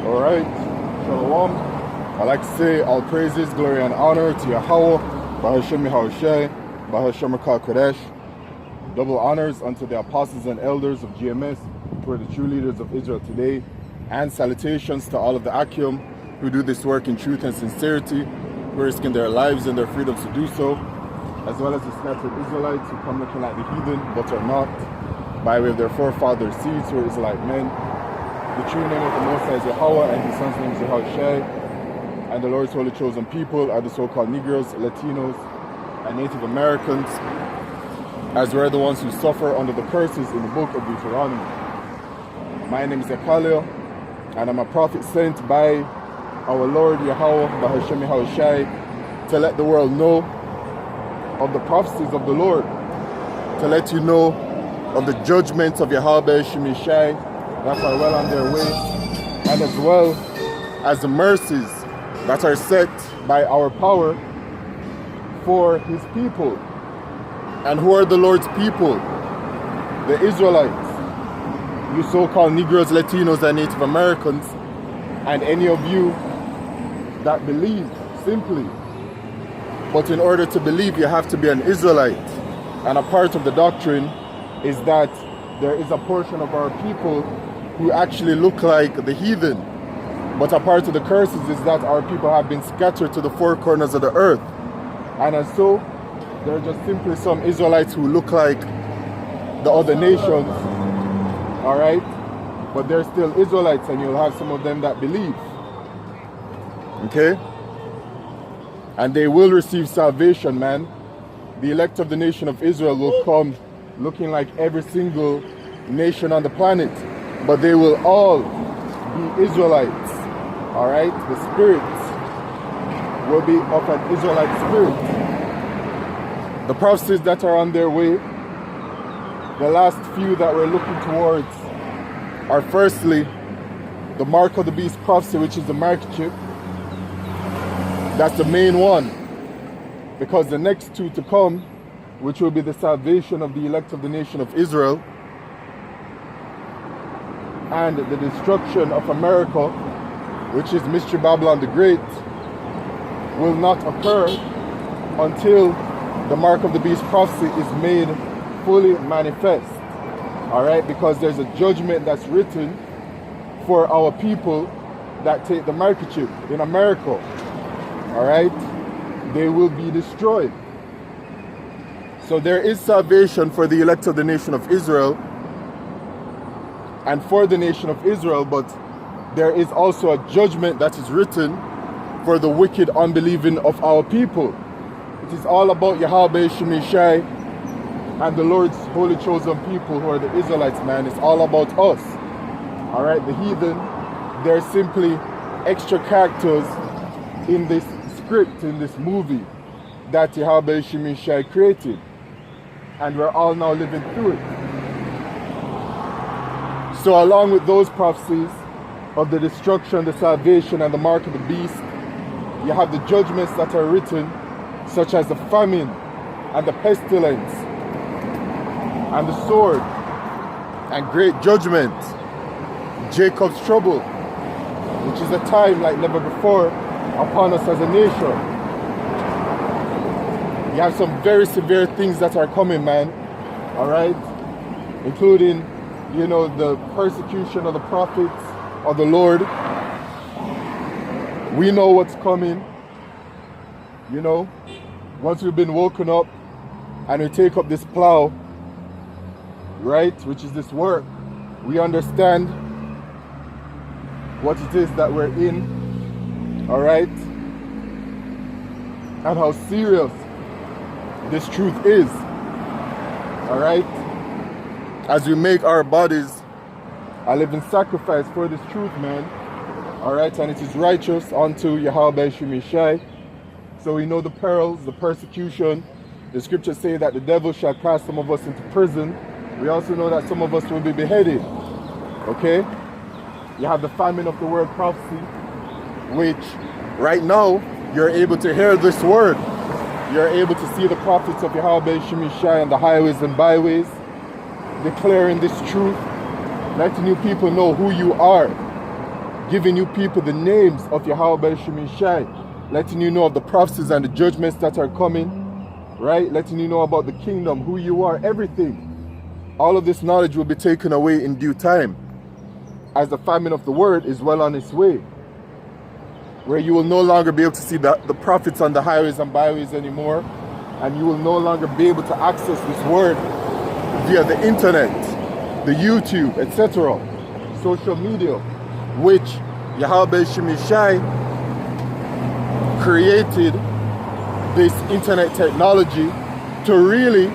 Alright, Shalom. I like to say all praises, glory and honor to Yahweh, Bahashem Yahushai, Bahashem Kodesh. Double honors unto the apostles and elders of GMS, who are the true leaders of Israel today. And salutations to all of the Akim who do this work in truth and sincerity, who are risking their lives and their freedoms to do so, as well as the scattered Israelites who come looking like the heathen but are not, by way of their forefathers' seeds who are Israelite men. The true name of the Most High is Yahweh, and His Son's name is Yahushai. And the Lord's holy chosen people are the so-called Negroes, Latinos, and Native Americans, as we're the ones who suffer under the curses in the book of Deuteronomy. My name is Yakalil, and I'm a prophet sent by our Lord Yahweh, Bahashem Yahushai, to let the world know of the prophecies of the Lord, to let you know of the judgments of Yahweh Shemishai that are well on their way, and as well as the mercies that are set by our power for His people. And who are the Lord's people? The Israelites, you so-called Negroes, Latinos, and Native Americans, and any of you that believe simply. But in order to believe, you have to be an Israelite. And a part of the doctrine is that there is a portion of our people who actually look like the heathen. But a part of the curses is that our people have been scattered to the four corners of the earth. And as so, there are just simply some Israelites who look like the other nations, all right? But they're still Israelites, and you'll have some of them that believe, okay? And they will receive salvation, man. The elect of the nation of Israel will come looking like every single nation on the planet, but they will all be Israelites, all right? The spirits will be of an Israelite spirit. The prophecies that are on their way, the last few that we're looking towards, are firstly the mark of the beast prophecy, which is the mark chip. That's the main one, because the next two to come, which will be the salvation of the elect of the nation of Israel and the destruction of America, which is Mystery Babylon the Great, will not occur until the mark of the beast prophecy is made fully manifest. All right, because there's a judgment that's written for our people that take the microchip in America. All right, they will be destroyed. So there is salvation for the elect of the nation of Israel and for the nation of Israel, but there is also a judgment that is written for the wicked unbelieving of our people. It is all about Yahweh Shemishai and the Lord's holy chosen people who are the Israelites, man. It's all about us. All right, the heathen, they're simply extra characters in this script, in this movie that Yahweh Shemishai created. And we're all now living through it. So along with those prophecies of the destruction, the salvation, and the mark of the beast, you have the judgments that are written, such as the famine and the pestilence and the sword and great judgment, Jacob's trouble, which is a time like never before upon us as a nation. You have some very severe things that are coming, man, all right? Including, you know, the persecution of the prophets of the Lord. We know what's coming, you know? Once we've been woken up and we take up this plow, right, which is this work, we understand what it is that we're in, all right? And how serious this truth is, all right? As we make our bodies a living sacrifice for this truth, man, all right? And it is righteous unto Yahweh Shemishai. So we know the perils, the persecution. The scriptures say that the devil shall cast some of us into prison. We also know that some of us will be beheaded, okay? You have the famine of the word prophecy, which right now you're able to hear this word. You're able to see the prophets of Yahweh Shemishai on the highways and byways, declaring this truth, letting you people know who you are. giving you people the names of Yahweh Shemi Shai, letting you know of the prophecies and the judgments that are coming, right? Letting you know about the kingdom, who you are, everything. All of this knowledge will be taken away in due time, as the famine of the word is well on its way, where you will no longer be able to see the prophets on the highways and byways anymore, and you will no longer be able to access this word via the internet, the YouTube, etc., social media, which Yahweh Shemi Shai created this internet technology to really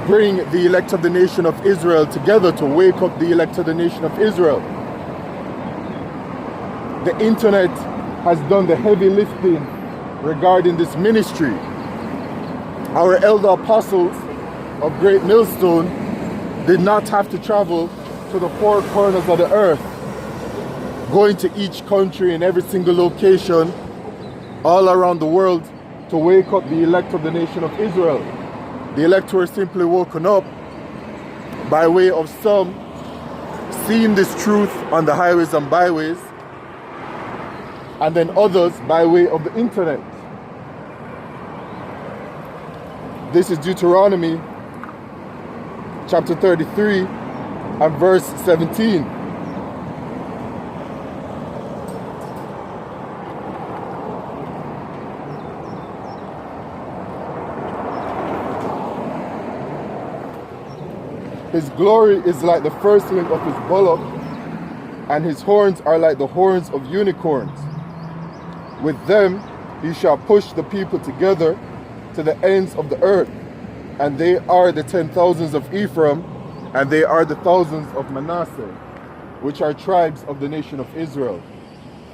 bring the elect of the nation of Israel together, to wake up the elect of the nation of Israel. The internet has done the heavy lifting regarding this ministry. Our elder apostles of Great Millstone did not have to travel to the four corners of the earth, going to each country in every single location all around the world to wake up the elect of the nation of Israel. The elect were simply woken up by way of some seeing this truth on the highways and byways, and then others by way of the internet. This is Deuteronomy chapter 33 and verse 17. His glory is like the firstling of his bullock, and his horns are like the horns of unicorns. With them he shall push the people together to the ends of the earth, and they are the 10,000s of Ephraim, and they are the thousands of Manasseh, which are tribes of the nation of Israel.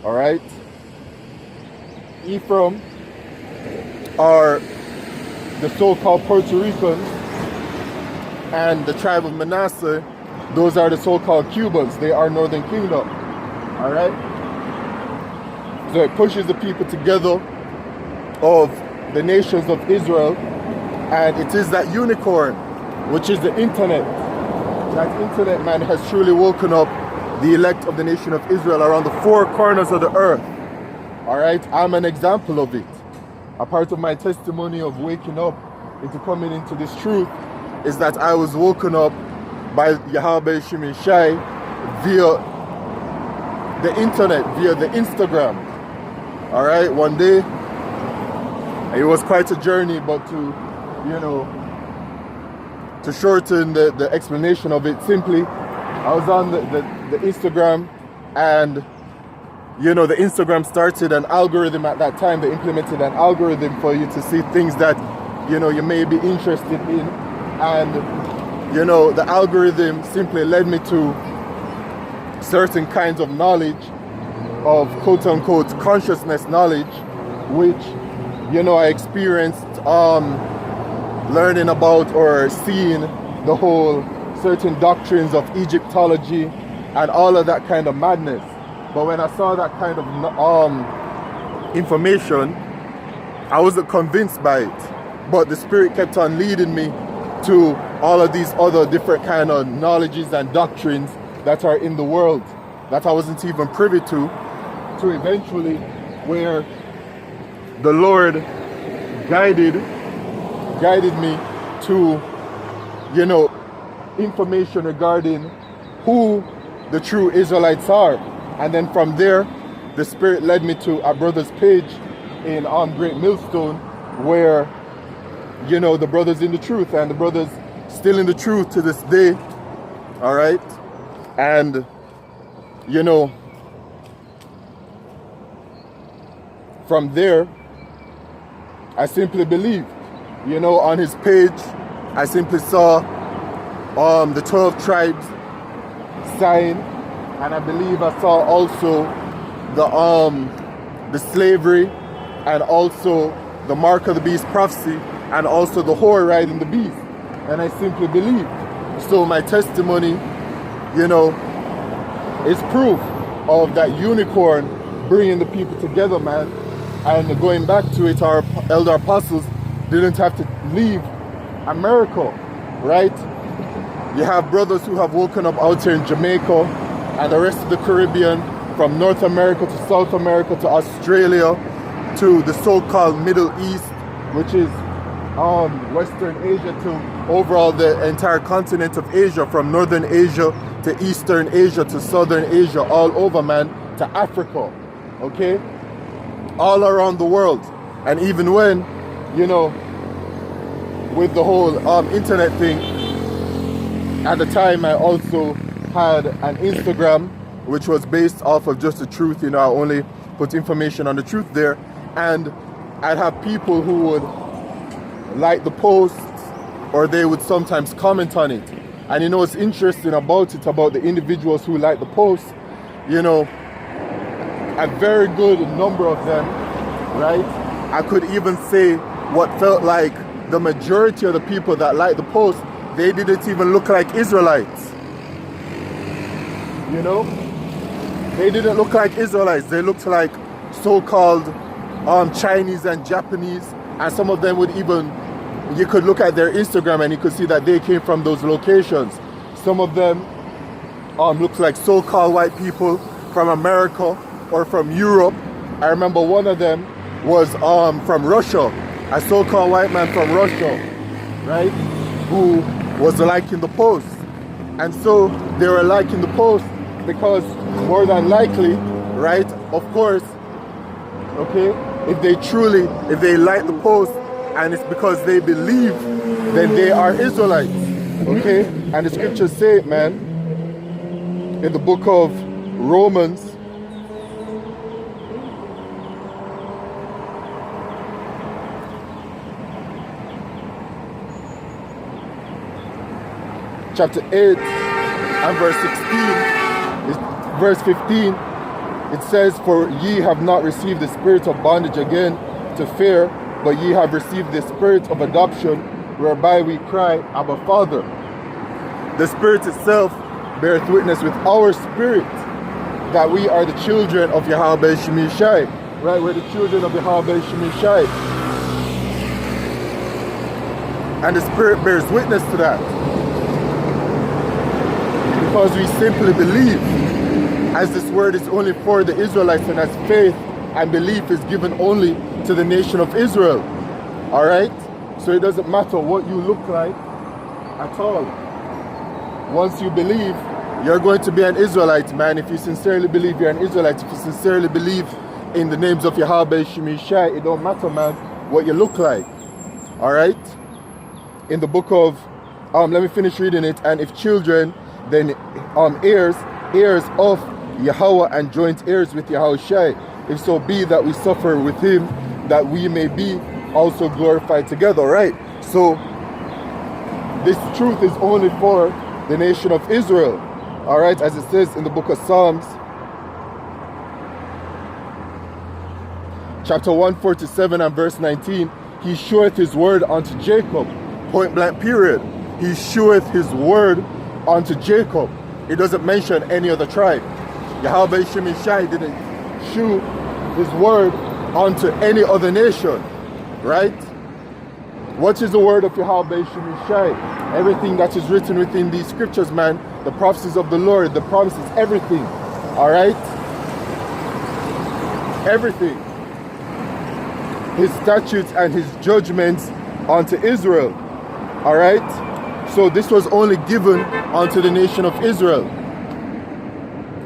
All right? Ephraim are the so-called Puerto Ricans, and the tribe of Manasseh, those are the so-called Cubans. They are Northern Kingdom. All right? So it pushes the people together of the nations of Israel, and it is that unicorn, which is the internet. That internet, man, has truly woken up the elect of the nation of Israel around the four corners of the earth. All right? I'm an example of it. A part of my testimony of waking up into coming into this truth is that I was woken up by Yahweh Shemi Shai via the internet, via the Instagram. All right, one day, it was quite a journey, but to shorten the explanation of it simply, I was on the Instagram, and the Instagram started an algorithm at that time. They implemented an algorithm for you to see things that you may be interested in. And the algorithm simply led me to certain kinds of knowledge, of quote-unquote consciousness knowledge, which I experienced learning about or seeing the whole certain doctrines of Egyptology and all of that kind of madness. But when I saw that kind of information, I wasn't convinced by it, but the Spirit kept on leading me to all of these other different kind of knowledges and doctrines that are in the world that I wasn't even privy to eventually where the Lord guided me to information regarding who the true Israelites are. And then from there the Spirit led me to our brother's page in Great Millstone, where the brothers in the truth, and the brothers still in the truth to this day. All right? And from there I simply believed. On his page I simply saw the 12 tribes sign, and I believe I saw also the slavery, and also the mark of the beast prophecy, and also the whore riding the beast. And I simply believed. So my testimony, is proof of that unicorn bringing the people together, man. And going back to it, our elder apostles didn't have to leave America, right? You have brothers who have woken up out here in Jamaica and the rest of the Caribbean, from North America to South America to Australia to the so-called Middle East, which is Western Asia, to overall the entire continent of Asia, from Northern Asia to Eastern Asia to Southern Asia, all over, man, to Africa, okay? All around the world. And even when, you know, with the whole internet thing, at the time I also had an Instagram which was based off of just the truth. You know, I only put information on the truth there, and I'd have people who would like the posts, or they would sometimes comment on it. And you know what's interesting about it, about the individuals who like the posts, you know, a very good number of them, right? I could even say what felt like the majority of the people that liked the post, they didn't even look like Israelites. You know? They didn't look like Israelites. They looked like so-called Chinese and Japanese. And some of them would even, you could look at their Instagram and you could see that they came from those locations. Some of them looked like so-called white people from America or from Europe. I remember one of them was from Russia, a so-called white man from Russia, right? Who was liking the post. And so they were liking the post because more than likely, right, of course, okay, if they like the post and it's because they believe, then they are Israelites, okay? And the scriptures say it, man, in the book of Romans, chapter 8 and verse 16, verse 15, it says, "For ye have not received the spirit of bondage again to fear, but ye have received the spirit of adoption, whereby we cry, Abba, Father." The Spirit itself beareth witness with our spirit that we are the children of Yahweh Shemishai. Right? We're the children of Yahweh Shemishai. And the Spirit bears witness to that. Because we simply believe, as this word is only for the Israelites, and as faith and belief is given only to the nation of Israel. Alright? So it doesn't matter what you look like at all. Once you believe, you're going to be an Israelite, man. If you sincerely believe you're an Israelite, if you sincerely believe in the names of Yahweh Shemishai, it don't matter, man, what you look like. Alright? In the book of, let me finish reading it. "And if children, then heirs of Yahweh, and joint heirs with Yahushua, if so be that we suffer with him, that we may be also glorified together." Right? So this truth is only for the nation of Israel. Alright, as it says in the book of Psalms, chapter 147 and verse 19, "He showeth his word unto Jacob," point blank period. He showeth his word unto Jacob. It doesn't mention any other tribe. Yahweh Shemishai didn't shew his word unto any other nation, right? What is the word of Yahweh Shemishai? Everything that is written within these scriptures, man, the prophecies of the Lord, the promises, everything, all right? Everything. His statutes and his judgments unto Israel, all right? So this was only given unto the nation of Israel.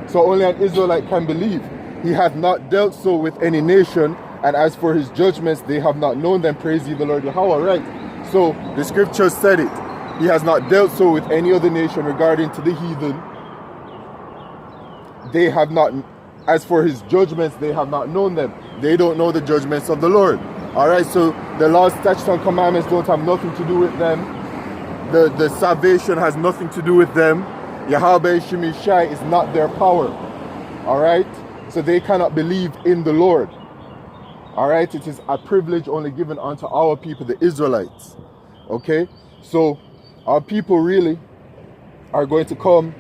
So only an Israelite can believe. He hath not dealt so with any nation, and as for his judgments, they have not known them. Praise ye the Lord Yahweh. Right? So the scriptures said it. He has not dealt so with any other nation regarding to the heathen. They have not, as for his judgments, they have not known them. They don't know the judgments of the Lord. Alright, so the laws, statutes, and commandments don't have nothing to do with them. The salvation has nothing to do with them. Yahweh Shemishai is not their power. Alright? So they cannot believe in the Lord. Alright? It is a privilege only given unto our people, the Israelites. Okay? So our people really are going to come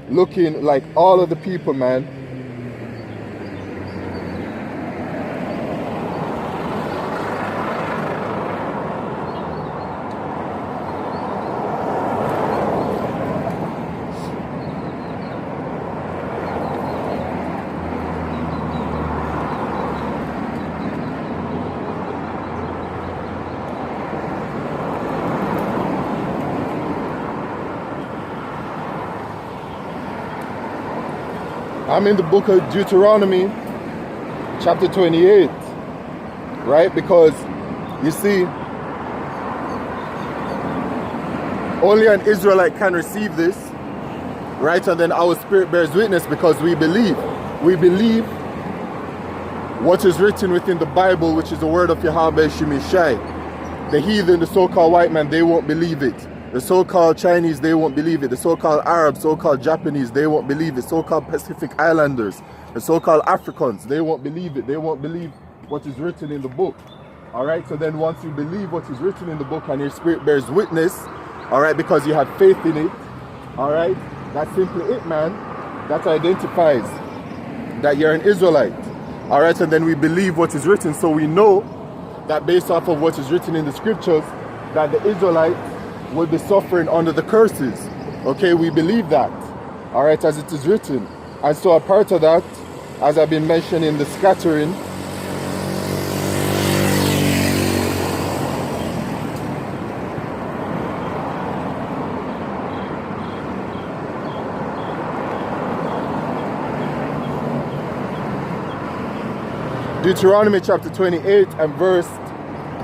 looking like all of the people, man. I'm in the book of Deuteronomy, chapter 28, right? Because you see, only an Israelite can receive this, right? And then our spirit bears witness because we believe. We believe what is written within the Bible, which is the word of Yahweh Shemishai. The heathen, the so-called white man, they won't believe it. The so-called Chinese, they won't believe it. The so-called Arabs, so-called Japanese, they won't believe it. So-called Pacific Islanders, the so-called Africans, they won't believe it. They won't believe what is written in the book. All right, so then once you believe what is written in the book and your spirit bears witness, all right, because you have faith in it, all right, that's simply it, man. That identifies that you're an Israelite. All right, and then we believe what is written, so we know that based off of what is written in the scriptures, that the Israelites will be suffering under the curses. Okay, we believe that, all right, as it is written. And so a part of that, as I've been mentioning, the scattering, Deuteronomy chapter 28 and verse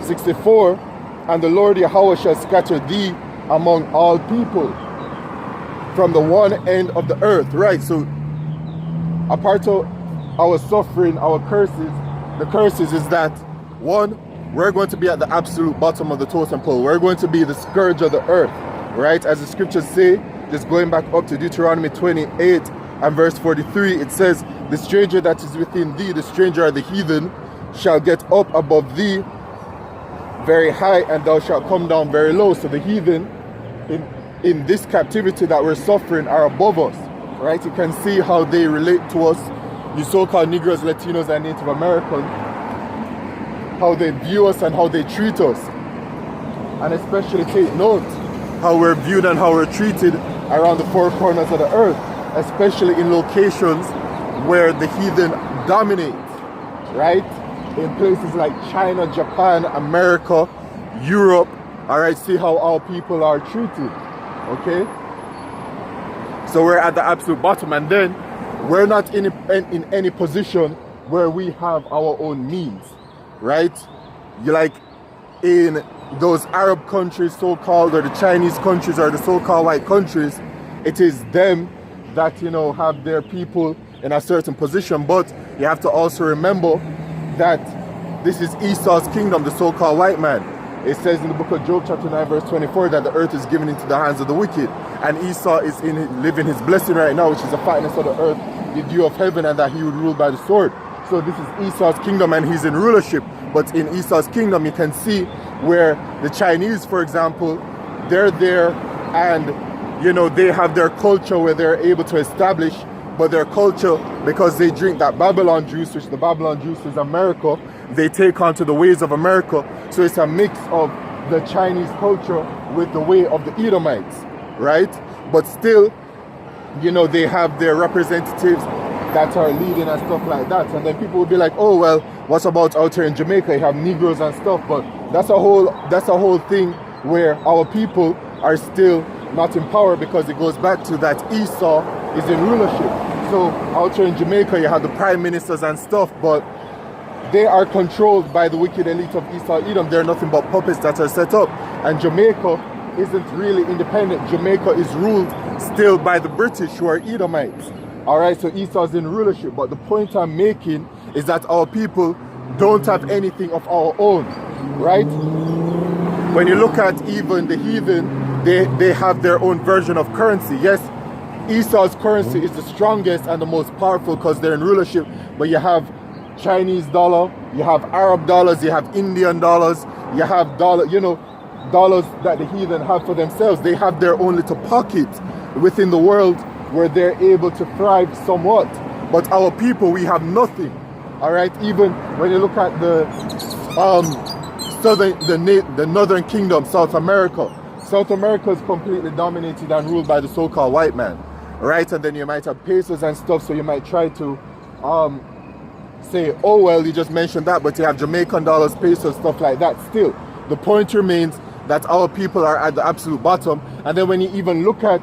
64, and the Lord Yahweh shall scatter thee among all people from the one end of the earth. Right, so a part of our suffering, our curses, the curses is that, one, we're going to be at the absolute bottom of the totem pole. We're going to be the scourge of the earth, right? As the scriptures say, just going back up to Deuteronomy 28 and verse 43, it says, the stranger that is within thee, the stranger or the heathen, shall get up above thee very high, and thou shalt come down very low. So the heathen in this captivity that we're suffering are above us, right? You can see how they relate to us, you so-called Negroes, Latinos, and Native Americans, how they view us and how they treat us. And especially take note how we're viewed and how we're treated around the four corners of the earth, especially in locations where the heathen dominate, right? In places like China, Japan, America, Europe, all right? See how our people are treated, okay? So we're at the absolute bottom, and then we're not in any position where we have our own means, right? You like in those Arab countries, so-called, or the Chinese countries, or the so-called white countries, it is them that, you know, have their people in a certain position. But you have to also remember that this is Esau's kingdom, the so-called white man. It says in the book of Job chapter 9 verse 24 that the earth is given into the hands of the wicked, and Esau is living his blessing right now, which is the fatness of the earth, the dew of heaven, and that he would rule by the sword. So this is Esau's kingdom, and he's in rulership. But in Esau's kingdom, you can see where the Chinese, for example, they're there, and you know, they have their culture where they're able to establish, but their culture, because they drink that Babylon juice, which the Babylon juice is America, they take on to the ways of America. So it's a mix of the Chinese culture with the way of the Edomites, right? But still, you know, they have their representatives that are leading and stuff like that. And then people will be like, oh, well, what about out here in Jamaica? You have Negroes and stuff. But that's a whole thing where our people are still not in power, because it goes back to that Esau is in rulership. So out here in Jamaica, you have the prime ministers and stuff, but they are controlled by the wicked elite of Esau Edom. They're nothing but puppets that are set up. And Jamaica isn't really independent. Jamaica is ruled still by the British, who are Edomites. All right, so Esau's in rulership. But the point I'm making is that our people don't have anything of our own, right? When you look at even the heathen, they have their own version of currency. Yes, Esau's currency is the strongest and the most powerful because they're in rulership, but you have Chinese dollar, you have Arab dollars, you have Indian dollars, you have dollars that the heathen have for themselves. They have their own little pocket within the world where they're able to thrive somewhat. But our people, we have nothing. All right, even when you look at the northern kingdom, South America. South America is completely dominated and ruled by the so-called white man, right? And then you might have pesos and stuff, so you might try to say, oh, well, you just mentioned that, but you have Jamaican dollars, pesos, stuff like that. Still, the point remains that our people are at the absolute bottom. And then when you even look at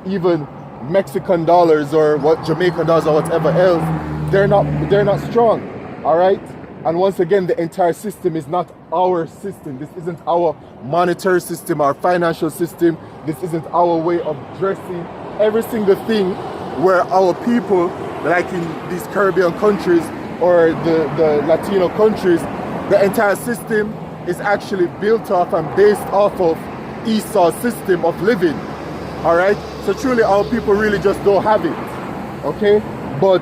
even Mexican dollars or what Jamaican dollars or whatever else, they're not strong. All right. And once again, the entire system is not our system. This isn't our monetary system, our financial system. This isn't our way of dressing. Every single thing where our people, like in these Caribbean countries or the Latino countries, the entire system is actually built off and based off of Esau's system of living. All right. So truly, our people really just don't have it. Okay. But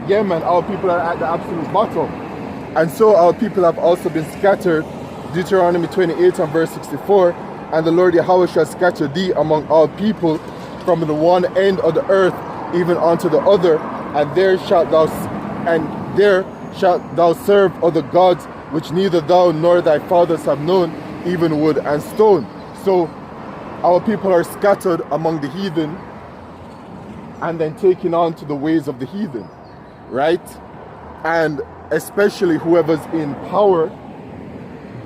yeah, man, our people are at the absolute bottom. And so our people have also been scattered. Deuteronomy 28 and verse 64. And the Lord Yahweh shall scatter thee among all people from the one end of the earth even unto the other, and there shalt thou serve other gods which neither thou nor thy fathers have known, even wood and stone. So our people are scattered among the heathen and then taking on to the ways of the heathen, right? And especially whoever's in power,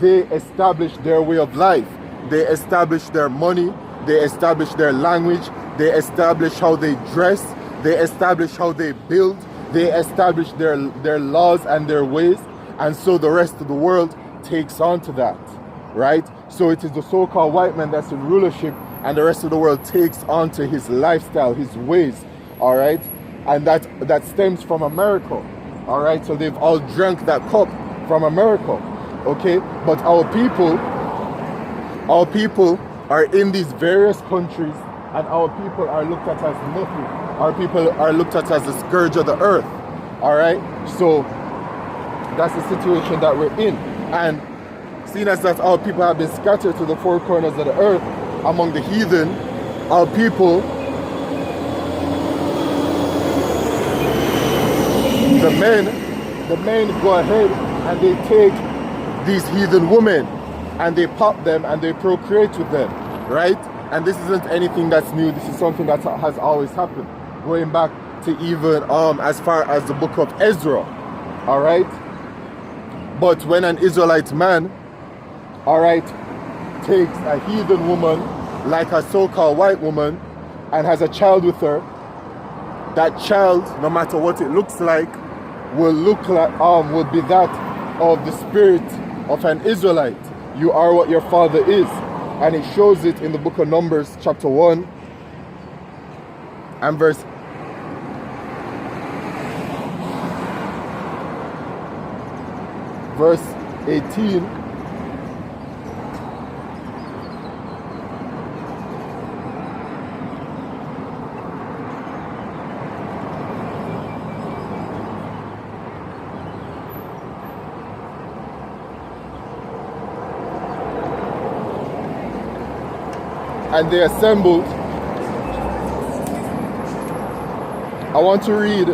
they establish their way of life. They establish their money. They establish their language. They establish how they dress. They establish how they build. They establish their laws and their ways. And so the rest of the world takes on to that, right? So it is the so-called white man that's in rulership, and the rest of the world takes on to his lifestyle, his ways, all right? And that stems from America, all right? So they've all drank that cup from America, okay? But our people are in these various countries, and our people are looked at as nothing. Our people are looked at as the scourge of the earth, all right? So that's the situation that we're in. And seeing as that our people have been scattered to the four corners of the earth among the heathen, our people, the men go ahead and they take these heathen women and they pop them and they procreate with them, right? And this isn't anything that's new. This is something that has always happened, going back to even as far as the book of Ezra, all right? But when an Israelite man, all right, takes a heathen woman, like a so-called white woman, and has a child with her, that child, no matter what it looks like, will be that of the spirit of an Israelite. You are what your father is. And it shows it in the book of Numbers, chapter 1, and verse 18. And they assembled. I want to read I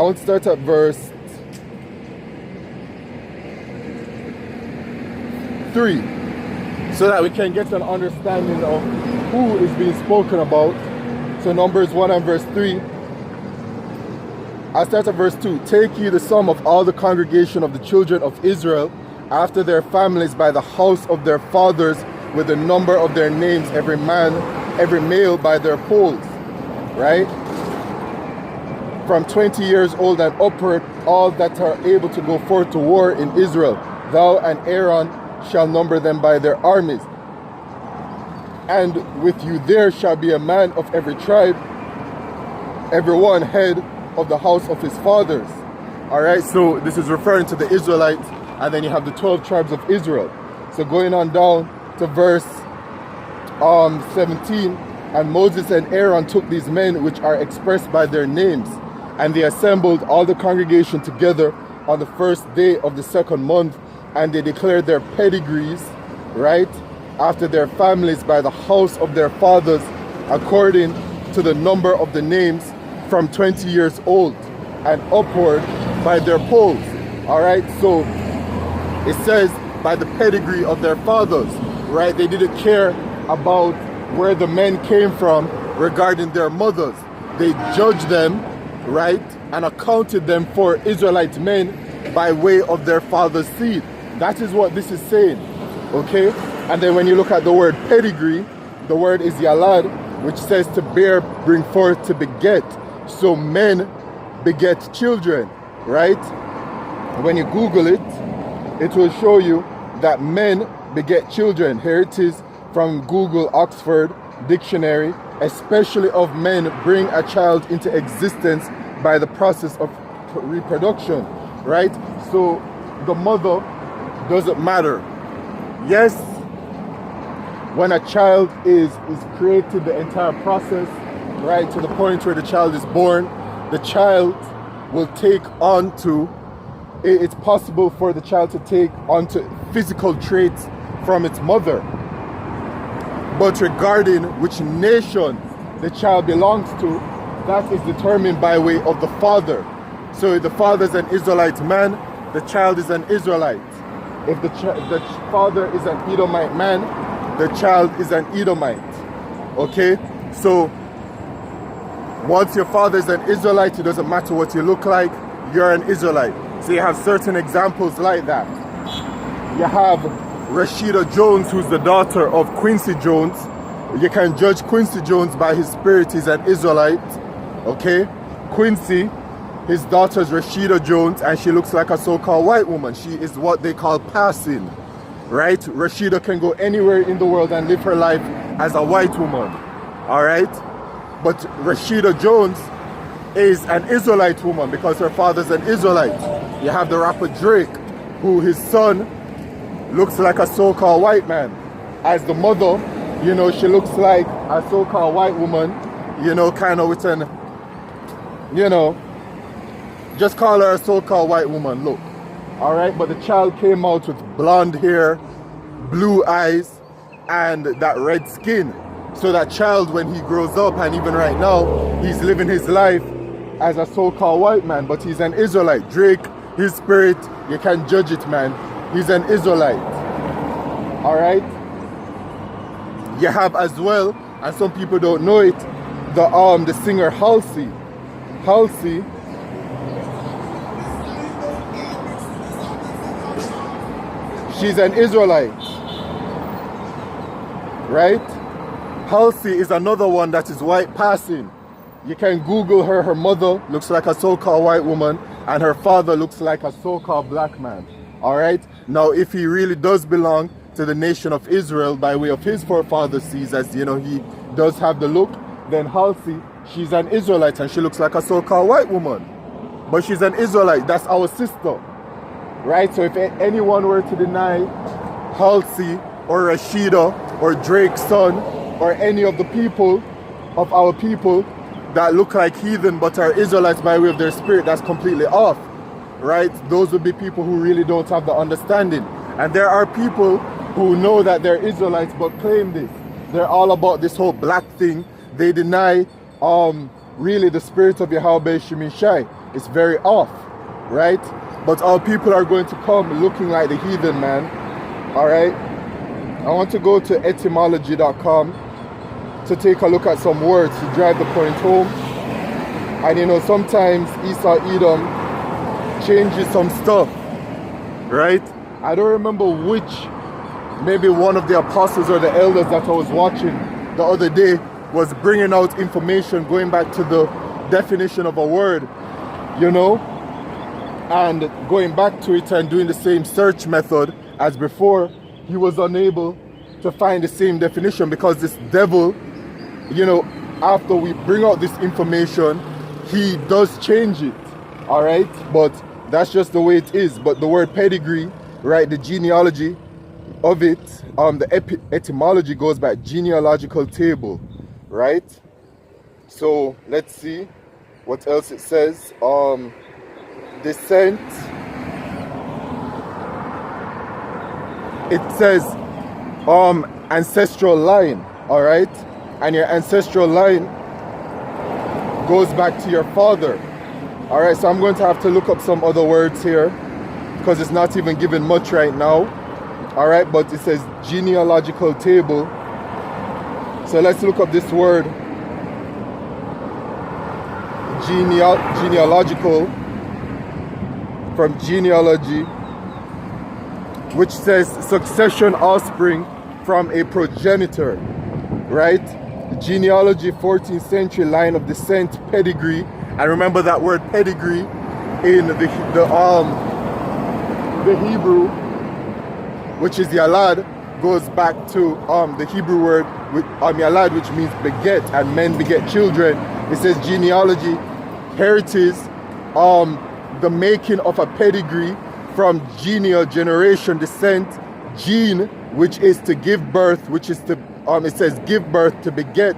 want to start at verse 3, so that we can get an understanding of who is being spoken about. So Numbers 1 and verse 3. I start at verse 2. Take ye the sum of all the congregation of the children of Israel after their families by the house of their fathers, with the number of their names, every male by their polls, right? From 20 years old and upward, all that are able to go forth to war in Israel. Thou and Aaron shall number them by their armies. And with you there shall be a man of every tribe, every one head of the house of his fathers. All right, so this is referring to the Israelites, and then you have the 12 tribes of Israel. So going on down to verse 17, and Moses and Aaron took these men which are expressed by their names, and they assembled all the congregation together on the first day of the second month, and they declared their pedigrees, right, after their families by the house of their fathers, according to the number of the names, from 20 years old and upward by their polls. All right, so it says by the pedigree of their fathers, right? They didn't care about where the men came from regarding their mothers. They judged them, right, and accounted them for Israelite men by way of their father's seed. That is what this is saying. Okay? And then when you look at the word pedigree, the word is yalad, which says to bear, bring forth, to beget. So men beget children, right? When you Google it, it will show you that men beget children. Here it is from Google Oxford Dictionary. Especially of men bring a child into existence by the process of reproduction, right? So the mother doesn't matter. Yes, when a child is created, the entire process, right, to the point where the child is born, the child will take on to, it's possible for the child to take onto physical traits from its mother. But regarding which nation the child belongs to, that is determined by way of the father. So if the father is an Israelite man, the child is an Israelite. If the father is an Edomite man, the child is an Edomite. Okay? So once your father is an Israelite, it doesn't matter what you look like, you're an Israelite. So you have certain examples like that. You have Rashida Jones, who's the daughter of Quincy Jones. You can judge Quincy Jones by his spirit. He's an Israelite. Okay? Quincy, his daughter is Rashida Jones, and she looks like a so-called white woman. She is what they call passing. Right? Rashida can go anywhere in the world and live her life as a white woman. Alright? But Rashida Jones is an Israelite woman because her father's an Israelite. You have the rapper Drake, who his son looks like a so-called white man. As the mother, you know, she looks like a so-called white woman, you know, kind of with an, you know, just call her a so-called white woman look. Alright, but the child came out with blonde hair, blue eyes, and that red skin. So that child, when he grows up, and even right now, he's living his life as a so-called white man, but he's an Israelite. Drake, his spirit, you can judge it, man. He's an Israelite. Alright? You have as well, and some people don't know it, the singer Halsey. Halsey, she's an Israelite. Right? Halsey is another one that is white passing. You can Google her. Her mother looks like a so-called white woman, and her father looks like a so-called black man. Alright? Now, if he really does belong to the nation of Israel by way of his forefathers sees, as you know, he does have the look, then Halsey, she's an Israelite and she looks like a so-called white woman. But she's an Israelite. That's our sister. Right? So if anyone were to deny Halsey or Rashida or Drake's son or any of the people of our people that look like heathen but are Israelites by way of their spirit, that's completely off. Right? Those would be people who really don't have the understanding. And there are people who know that they're Israelites but claim this. They're all about this whole black thing. They deny really the spirit of Yahweh Shemishai. It's very off, right? But our people are going to come looking like the heathen, man. Alright? I want to go to etymology.com to take a look at some words to drive the point home. And you know, sometimes Esau Edom changes some stuff, right? I don't remember which, maybe one of the apostles or the elders that I was watching the other day was bringing out information going back to the definition of a word, you know, and going back to it and doing the same search method as before. He was unable to find the same definition because this devil, you know, after we bring out this information, he does change it. All right, but that's just the way it is. But the word pedigree, right, the genealogy of it, the etymology goes by genealogical table, right? So let's see what else it says. Descent, it says ancestral line. All right, and your ancestral line goes back to your father. All right, so I'm going to have to look up some other words here because it's not even given much right now. All right, but it says genealogical table. So let's look up this word, genealogical, from genealogy, which says succession offspring from a progenitor, right? Genealogy, 14th century line of descent, pedigree. And remember that word pedigree in the Hebrew, which is yalad, goes back to the Hebrew word yalad, which means beget, and men beget children. It says genealogy, heritage, the making of a pedigree from genial, generation, descent, gene, which is to give birth, which is to it says give birth, to beget,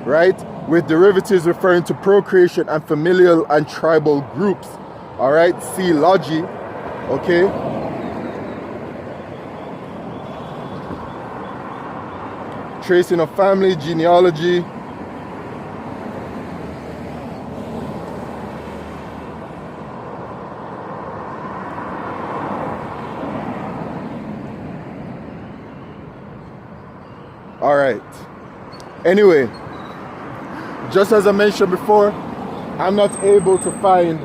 right? With derivatives referring to procreation and familial and tribal groups. All right, see logi, okay? Tracing of family, genealogy. All right. Anyway, just as I mentioned before, I'm not able to find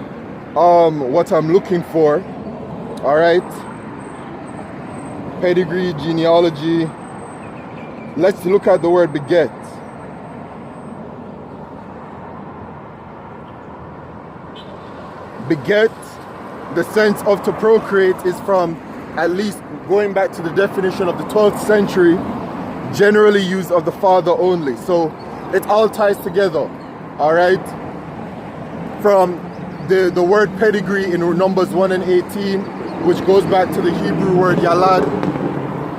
what I'm looking for. All right. Pedigree, genealogy. Let's look at the word beget. Beget, the sense of to procreate, is from, at least going back to the definition of the 12th century, generally used of the father only. So it all ties together. All right. From the word pedigree in Numbers 1 and 18, which goes back to the Hebrew word yalad,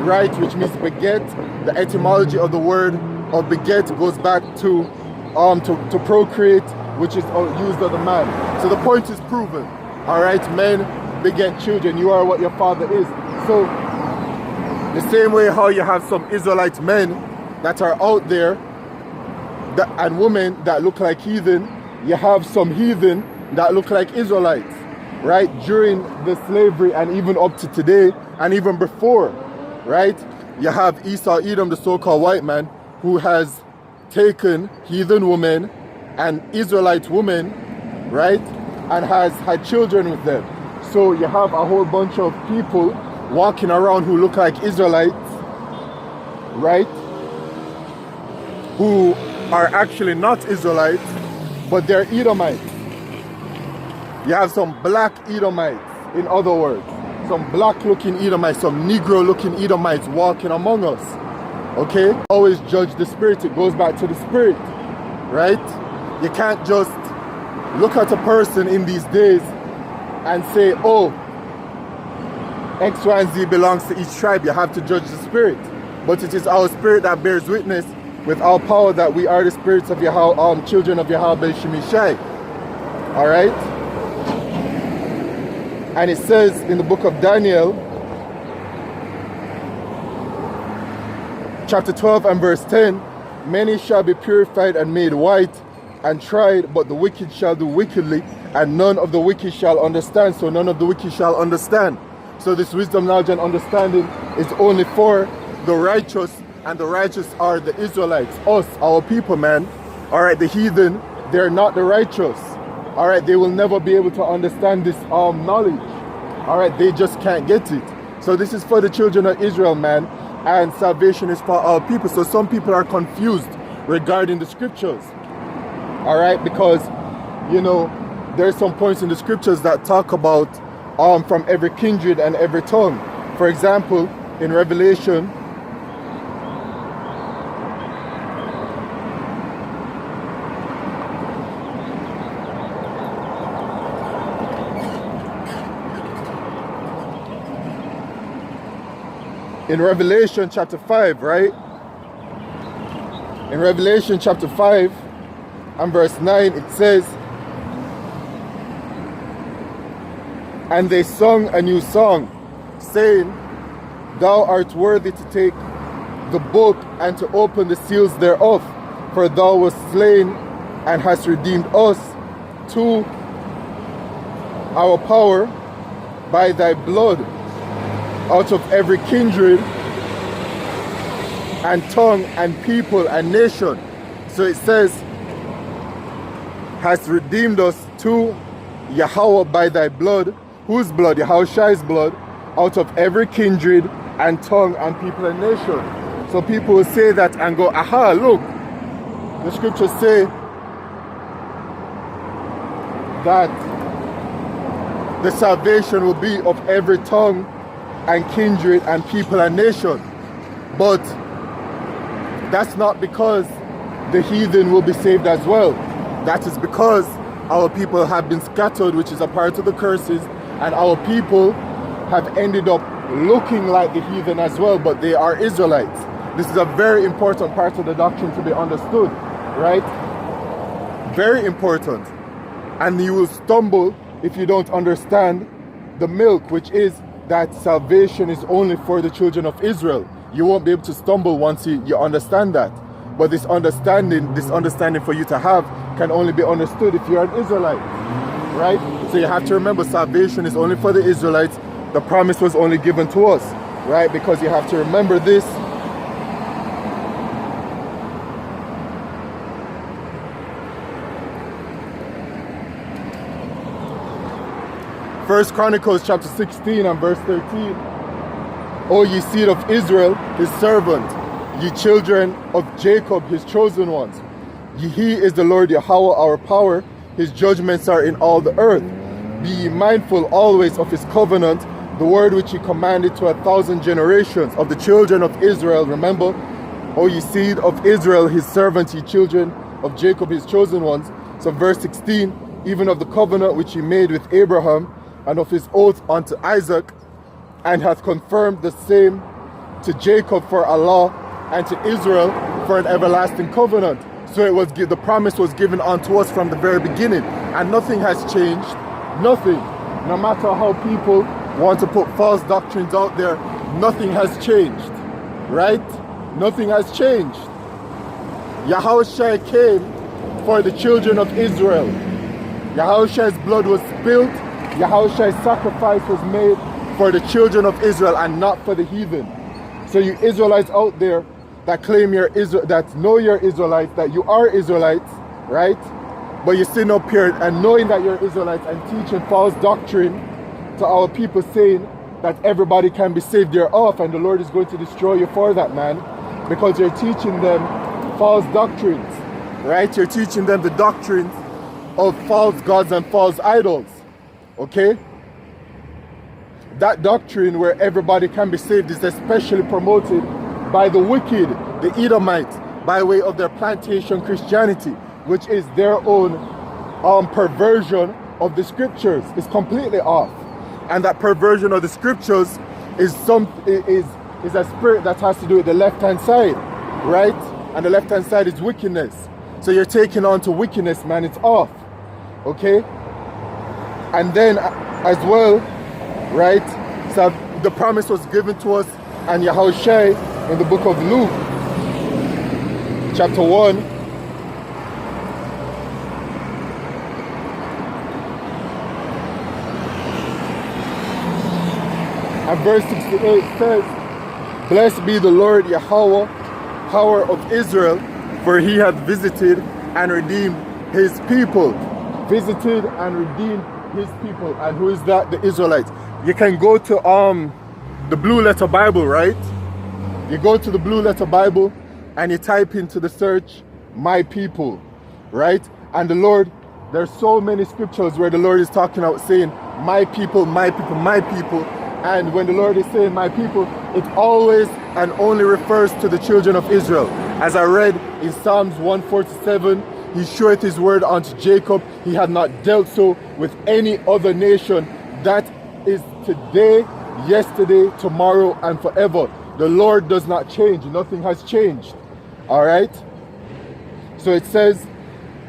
right, which means beget. The etymology of the word of beget goes back to procreate, which is used of the man. So the point is proven. All right, men beget children. You are what your father is. So the same way how you have some Israelite men that are out there and women that look like heathen, you have some heathen that look like Israelites, right? During the slavery and even up to today and even before, right? You have Esau Edom, the so-called white man, who has taken heathen women and Israelite women, right? And has had children with them. So you have a whole bunch of people walking around who look like Israelites, right? Who are actually not Israelites, but they're Edomites. You have some black Edomites, in other words. Some black looking Edomites, some Negro looking Edomites walking among us. Okay? Always judge the spirit. It goes back to the spirit, right? You can't just look at a person in these days and say, oh, X, Y, and Z belongs to each tribe. You have to judge the spirit. But it is our spirit that bears witness with our power that we are the spirits of Yahweh, children of Yahweh Shemishai. All right? And it says in the book of Daniel, chapter 12 and verse 10, many shall be purified and made white and tried, but the wicked shall do wickedly, and none of the wicked shall understand. So none of the wicked shall understand. So this wisdom, knowledge, and understanding is only for the righteous, and the righteous are the Israelites, us, our people, man. All right, the heathen, they're not the righteous. All right, they will never be able to understand this knowledge. All right, they just can't get it. So this is for the children of Israel, man, and salvation is for our people. So some people are confused regarding the scriptures. All right, because, you know, there's some points in the scriptures that talk about from every kindred and every tongue. For example, in Revelation, chapter 5, right? In Revelation chapter 5 and verse 9, it says, and they sung a new song, saying, thou art worthy to take the book and to open the seals thereof, for thou wast slain and hast redeemed us to our power by thy blood out of every kindred and tongue and people and nation. So it says, has redeemed us to Yahweh by thy blood. Whose blood? Yahushai's blood. out of every kindred and tongue and people and nation. So people will say that and go, aha, look, the scriptures say that the salvation will be of every tongue and kindred and people and nation. But that's not because the heathen will be saved as well. That is because our people have been scattered, which is a part of the curses, and our people have ended up looking like the heathen as well, but they are Israelites. This is a very important part of the doctrine to be understood, right? Very important. And you will stumble if you don't understand the milk, which is that salvation is only for the children of Israel. You won't be able to stumble once you understand that. But this understanding for you to have can only be understood if you're an Israelite, right? So you have to remember salvation is only for the Israelites. The promise was only given to us, right? Because you have to remember this. First Chronicles chapter 16 and verse 13. O ye seed of Israel, his servant, ye children of Jacob, his chosen ones. He is the Lord Yahweh, our power. His judgments are in all the earth. Be ye mindful always of his covenant, the word which he commanded to 1,000 generations of the children of Israel. Remember, O ye seed of Israel, his servant, ye children of Jacob, his chosen ones. So verse 16, even of the covenant which he made with Abraham, and of his oath unto Isaac, and hath confirmed the same to Jacob for a law, and to Israel for an everlasting covenant. So it was the promise was given unto us from the very beginning, and nothing has changed. Nothing. No matter how people want to put false doctrines out there, nothing has changed, right? Nothing has changed. Yahushua came for the children of Israel. Yahushua's blood was spilled. Yahushua's sacrifice was made for the children of Israel and not for the heathen. So you Israelites out there that claim you're that know you're Israelites, that you are Israelites, right? But you're sitting up here and knowing that you're Israelites and teaching false doctrine to our people, saying that everybody can be saved, they're off, and the Lord is going to destroy you for that, man, because you're teaching them false doctrines, right? You're teaching them the doctrines of false gods and false idols, okay? That doctrine where everybody can be saved is especially promoted by the wicked, the Edomites, by way of their plantation Christianity, which is their own perversion of the scriptures. It's completely off. And that perversion of the scriptures is a spirit that has to do with the left-hand side, right? And the left-hand side is wickedness. So you're taking on to wickedness, man. It's off, okay? And then as well, right? So the promise was given to us and Yahushua in the book of Luke, chapter 1. And verse 68 says, Blessed be the Lord Yahweh, power of Israel, for he hath visited and redeemed his people. Visited and redeemed his people. And who is that? The Israelites. You can go to the Blue Letter Bible, right? You go to the Blue Letter Bible and you type into the search, my people, right? And the Lord, there's so many scriptures where the Lord is talking about saying, my people, my people, my people. And when the Lord is saying my people, it always and only refers to the children of Israel. As I read in Psalms 147, he showeth his word unto Jacob. He had not dealt so with any other nation. That is today, yesterday, tomorrow, and forever. The Lord does not change. Nothing has changed. All right? So it says,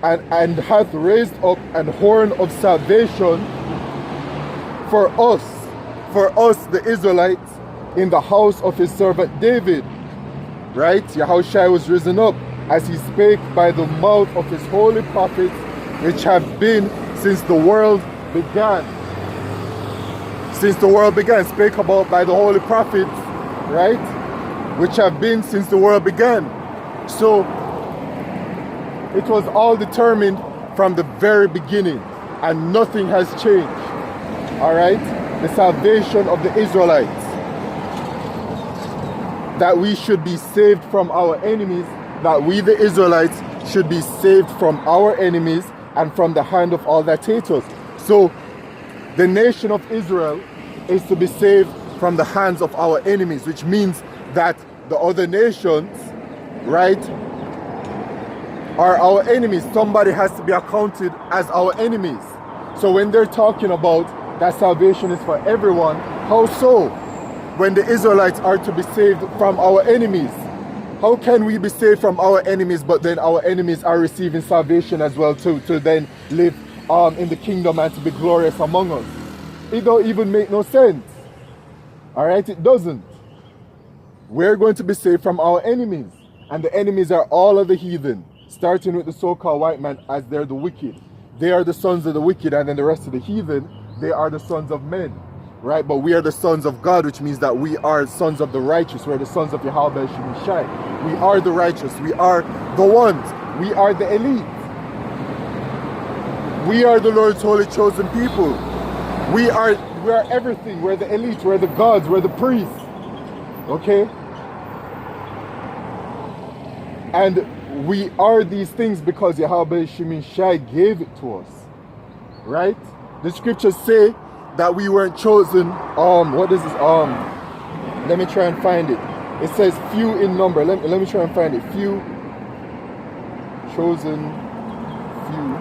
and hath raised up an horn of salvation for us, the Israelites, in the house of his servant David. Right? Yahushua was risen up as he spake by the mouth of his holy prophets, which have been since the world began. Since the world began, spake about by the holy prophets, right? Which have been since the world began. So it was all determined from the very beginning, and nothing has changed. All right? the salvation of the Israelites. That we should be saved from our enemies, that we the Israelites should be saved from our enemies and from the hand of all that hate us. So the nation of Israel is to be saved from the hands of our enemies, which means that the other nations, right, are our enemies. Somebody has to be accounted as our enemies. So when they're talking about that salvation is for everyone, how so? When the Israelites are to be saved from our enemies, how can we be saved from our enemies, but then our enemies are receiving salvation as well to then live in the kingdom and to be glorious among us? It don't even make no sense. All right, it doesn't. We're going to be saved from our enemies, and the enemies are all of the heathen, starting with the so-called white man, as they're the wicked. They are the sons of the wicked, and then the rest of the heathen, they are the sons of men. Right, but we are the sons of God, which means that we are sons of the righteous. We're the sons of Yahweh Shemishai. We are the righteous. We are the ones. We are the elite. We are the Lord's holy chosen people. We are everything. We're the elite. We're the gods. We're the priests. Okay? And we are these things because Yahweh Shemishai gave it to us. Right? The scriptures say that we weren't chosen. What is this? Let me try and find it. It says few in number. Let me try and find it. Few, chosen, few.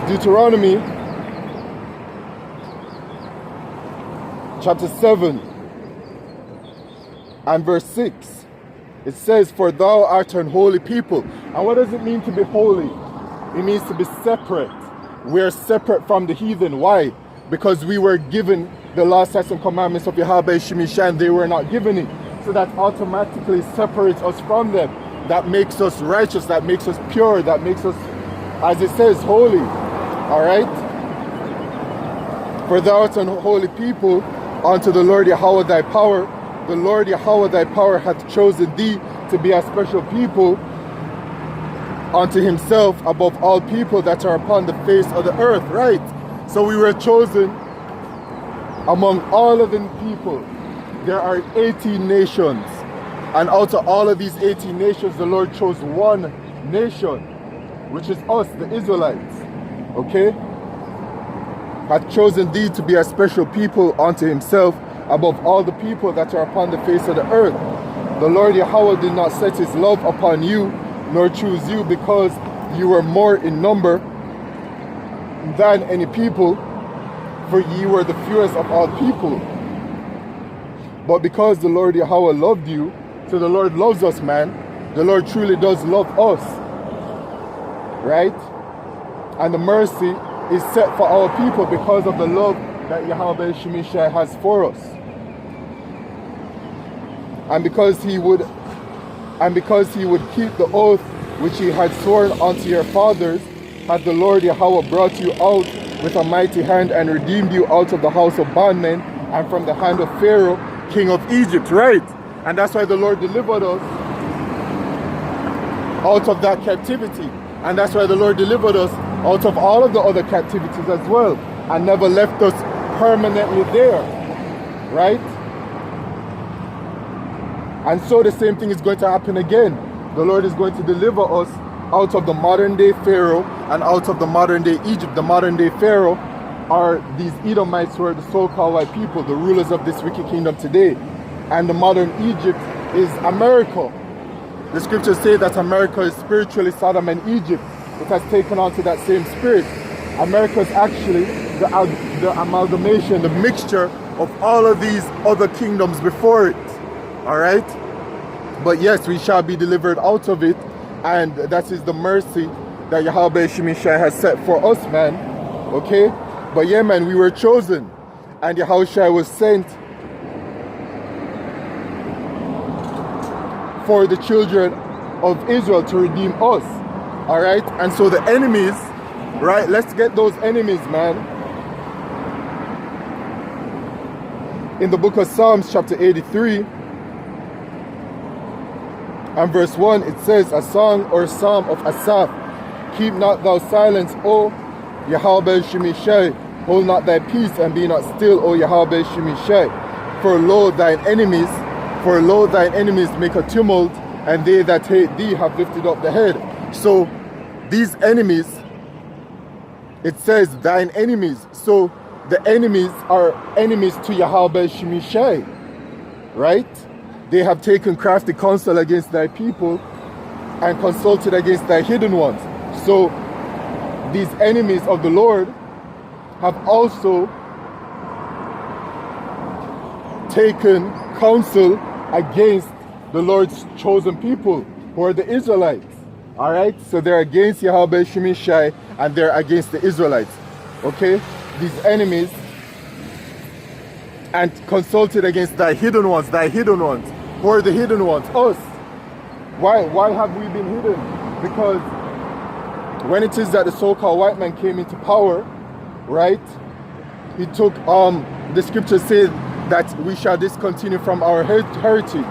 Deuteronomy chapter 7 and verse 6. It says, "For thou art an holy people." And what does it mean to be holy? It means to be separate. We are separate from the heathen. Why? Because we were given the law, statutes, and commandments of Yahweh Shemishai, and they were not given it. So that automatically separates us from them. That makes us righteous. That makes us pure. That makes us, as it says, holy. Alright? "For thou art an holy people unto the Lord Yahweh thy power. The Lord Yahweh thy power hath chosen thee to be a special people unto himself above all people that are upon the face of the earth." Right? So we were chosen among all of the people. There are 18 nations. And out of all of these 18 nations, the Lord chose one nation, which is us, the Israelites. Okay? "Hath chosen thee to be a special people unto himself above all the people that are upon the face of the earth. The Lord Yahweh did not set his love upon you, nor choose you, because you were more in number than any people, for ye were the fewest of all people. But because the Lord Yahweh loved you," so the Lord loves us, man. The Lord truly does love us. Right? "And the mercy is set for our people because of the love that Yahweh Shemishai has for us. And because he would keep the oath which he had sworn unto your fathers, hath the Lord Yahweh brought you out with a mighty hand and redeemed you out of the house of bondmen and from the hand of Pharaoh, king of Egypt." Right? And that's why the Lord delivered us out of that captivity. And that's why the Lord delivered us out of all of the other captivities as well, and never left us permanently there. Right? And so the same thing is going to happen again. The Lord is going to deliver us out of the modern day Pharaoh and out of the modern day Egypt. The modern day Pharaoh are these Edomites, who are the so-called white people, the rulers of this wicked kingdom today. And the modern Egypt is America. The scriptures say that America is spiritually Sodom and Egypt. It has taken on to that same spirit. America is actually the amalgamation, the mixture of all of these other kingdoms before it. Alright? But yes, we shall be delivered out of it, and that is the mercy that Yahweh Shemishai has set for us, man. Okay? But yeah, man, we were chosen, and Yahweh was sent for the children of Israel to redeem us. Alright? And so the enemies Right? Let's get those enemies, man. In the book of Psalms, chapter 83, and verse 1, it says, a song or psalm of Asaph. Keep not thou silence, O Yahweh Shemishai. Hold not thy peace and be not still, O Yahweh Shemishai. For lo thine enemies make a tumult, and they that hate thee have lifted up the head. So these enemies, it says thine enemies. So the enemies are enemies to Yahweh Shemishai, right? They have taken crafty counsel against thy people and consulted against thy hidden ones. So these enemies of the Lord have also taken counsel against the Lord's chosen people, who are the Israelites. Alright? So they're against Yahweh Shemishai and they're against the Israelites. Okay? These enemies, and consulted against thy hidden ones. Thy hidden ones. Who are the hidden ones? Us. Why have we been hidden? Because when it is that the so-called white man came into power, right? He took, the scriptures say that we shall discontinue from our heritage,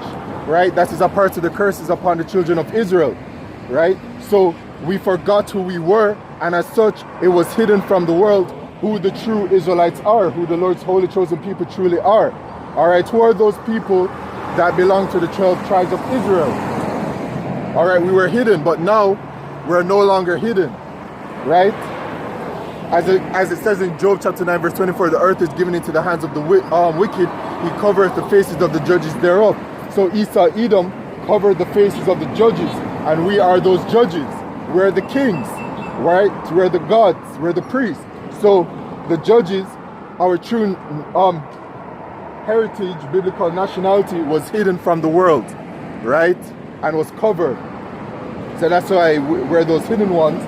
right? That is a part of the curses upon the children of Israel, right? So we forgot who we were, and as such, it was hidden from the world who the true Israelites are, who the Lord's holy chosen people truly are. All right, who are those people that belong to the 12 tribes of Israel? All right, we were hidden, but now we're no longer hidden, right? As it says in Job chapter 9 verse 24, the earth is given into the hands of the wicked. He covereth the faces of the judges thereof. So Esau, Edom covered the faces of the judges, and we are those judges. We're the kings, right? We're the gods, we're the priests. So the judges, our true heritage, biblical nationality, was hidden from the world, right? And was covered. So that's why we're those hidden ones.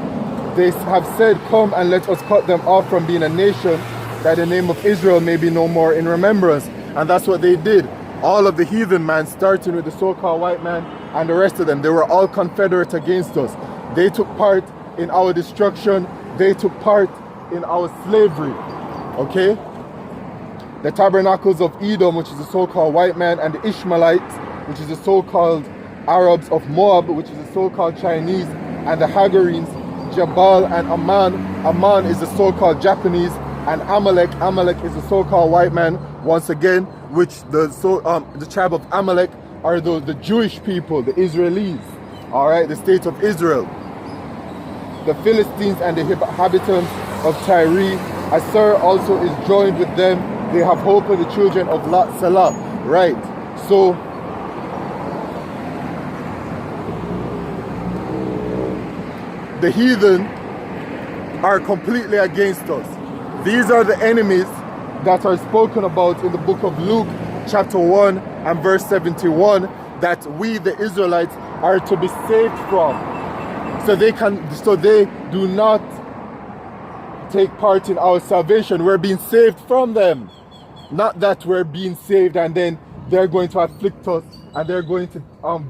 They have said, come and let us cut them off from being a nation, that the name of Israel may be no more in remembrance. And that's what they did. All of the heathen man, starting with the so-called white man and the rest of them, they were all confederate against us. They took part in our destruction. They took part in our slavery, okay? The tabernacles of Edom, which is the so-called white man, and the Ishmaelites, which is the so-called Arabs of Moab, which is the so-called Chinese, and the Hagarenes, Jabal and Ammon. Ammon is the so-called Japanese, and Amalek is the so-called white man, once again, which the tribe of Amalek are the Jewish people, the Israelis, all right, the state of Israel. The Philistines and the inhabitants of Tyre, Assur also is joined with them. They have hope of the children of Lot Salah, right? So the heathen are completely against us. These are the enemies that are spoken about in the book of Luke chapter 1 and verse 71, that we the Israelites are to be saved from. So they do not take part in our salvation. We're being saved from them. Not that we're being saved and then they're going to afflict us and they're going to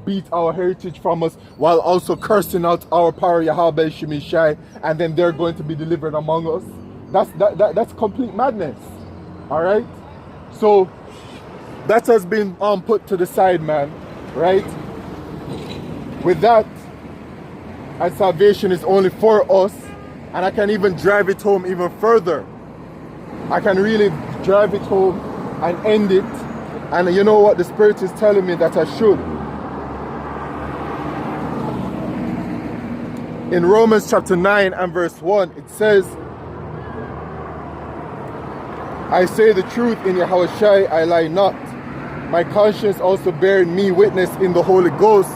beat our heritage from us while also cursing out our power, Yahweh Shemishai, and then they're going to be delivered among us. That's complete madness. All right? So that has been put to the side, man. Right? With that, and salvation is only for us, and I can even drive it home even further. I can really drive it home and end it. And you know what? The Spirit is telling me that I should. In Romans chapter 9 and verse 1, it says, I say the truth in Yahushai, I lie not. My conscience also bearing me witness in the Holy Ghost,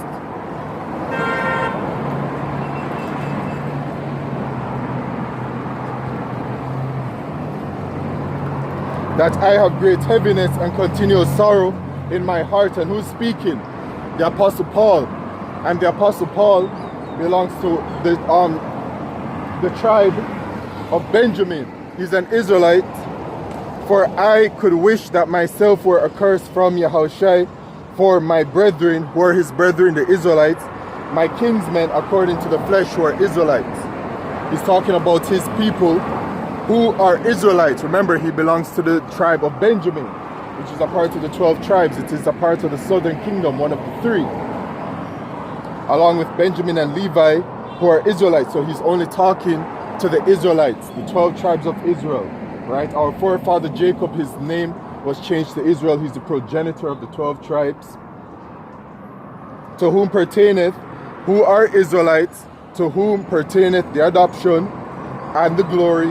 that I have great heaviness and continual sorrow in my heart. And who's speaking? The Apostle Paul. And the Apostle Paul belongs to the tribe of Benjamin. He's an Israelite. For I could wish that myself were accursed from Yahushai, for my brethren, who are his brethren, the Israelites, my kinsmen according to the flesh, who are Israelites. he's talking about his people who are Israelites. Remember, he belongs to the tribe of Benjamin, which is a part of the 12 tribes. It is a part of the southern kingdom, one of the three, along with Benjamin and Levi, who are Israelites. So he's only talking to the Israelites, the 12 tribes of Israel, right? Our forefather Jacob, his name was changed to Israel. He's the progenitor of the 12 tribes. To whom pertaineth, who are Israelites, to whom pertaineth the adoption and the glory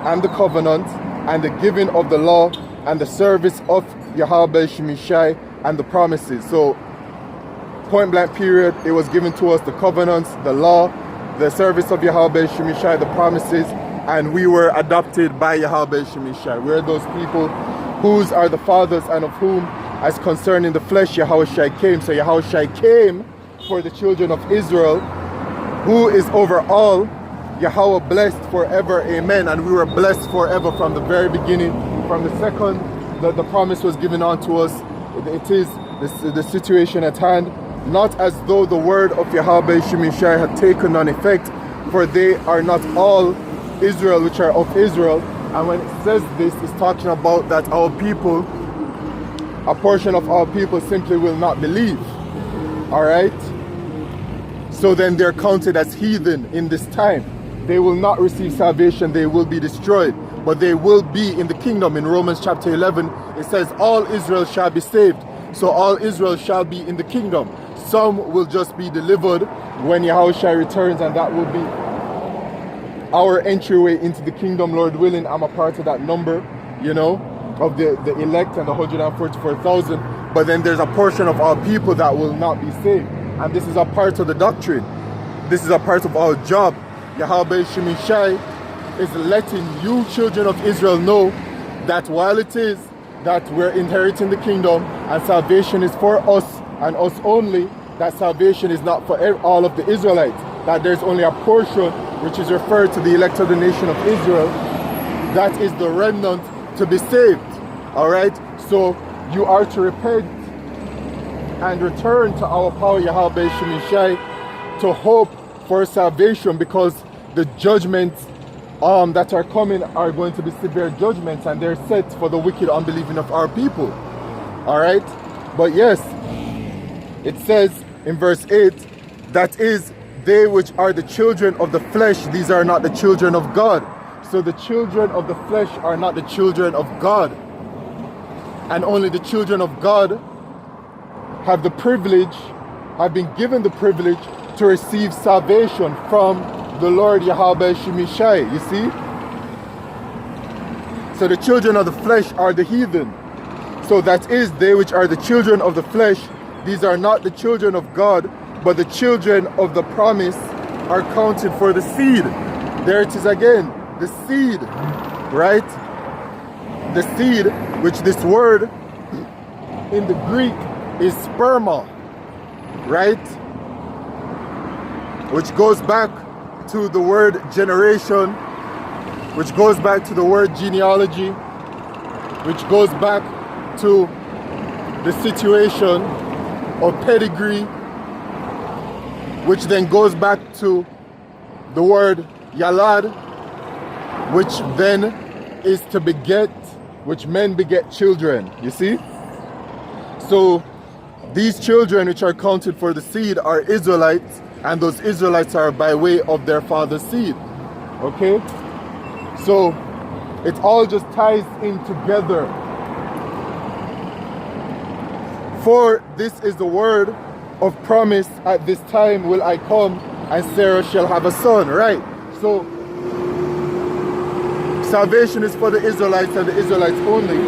and the covenant and the giving of the law and the service of Yahweh Shemishai and the promises. So point blank period, it was given to us the covenants, the law, the service of Yahweh Shemishai, the promises, and we were adopted by Yahweh Shemishai. We're those people whose are the fathers and of whom, as concerning the flesh, Yahushua came. So Yahushua came for the children of Israel, who is over all. Yahweh blessed forever, amen. And we were blessed forever from the very beginning. From the second that the promise was given unto us, it is the situation at hand, not as though the word of Yahweh Shemishai had taken on effect, for they are not all Israel which are of Israel. And when it says this, it's talking about that our people, a portion of our people simply will not believe. Alright? So then they're counted as heathen in this time. They will not receive salvation, they will be destroyed, but they will be in the kingdom. In Romans chapter 11, it says all Israel shall be saved. So all Israel shall be in the kingdom. Some will just be delivered when Yahushua returns, and that will be our entryway into the kingdom, Lord willing. I'm a part of that number, you know, of the elect and the 144,000. But then there's a portion of our people that will not be saved. And this is a part of the doctrine. This is a part of our job. Yahweh Shemishai is letting you, children of Israel, know that while it is that we're inheriting the kingdom and salvation is for us and us only, that salvation is not for all of the Israelites. That there's only a portion which is referred to the elect of the nation of Israel. That is the remnant to be saved. Alright? So you are to repent and return to our power, Yahweh Shemishai, to hope for salvation, because the judgments that are coming are going to be severe judgments, and they're set for the wicked unbelieving of our people. Alright? But yes, it says in verse 8, that is, they which are the children of the flesh, these are not the children of God. So the children of the flesh are not the children of God. And only the children of God have the privilege, have been given the privilege to receive salvation from the Lord Yahweh Shemishai, you see? So the children of the flesh are the heathen. So that is, they which are the children of the flesh, these are not the children of God, but the children of the promise are counted for the seed. There it is again, the seed, right? The seed, which this word in the Greek is sperma, right? Which goes back to the word generation, which goes back to the word genealogy, which goes back to the situation of pedigree, which then goes back to the word yalad, which then is to beget, which men beget children, you see? So these children which are counted for the seed are Israelites, and those Israelites are by way of their father's seed. Okay? So it all just ties in together. For this is the word of promise, at this time will I come, and Sarah shall have a son, right? So salvation is for the Israelites and the Israelites only,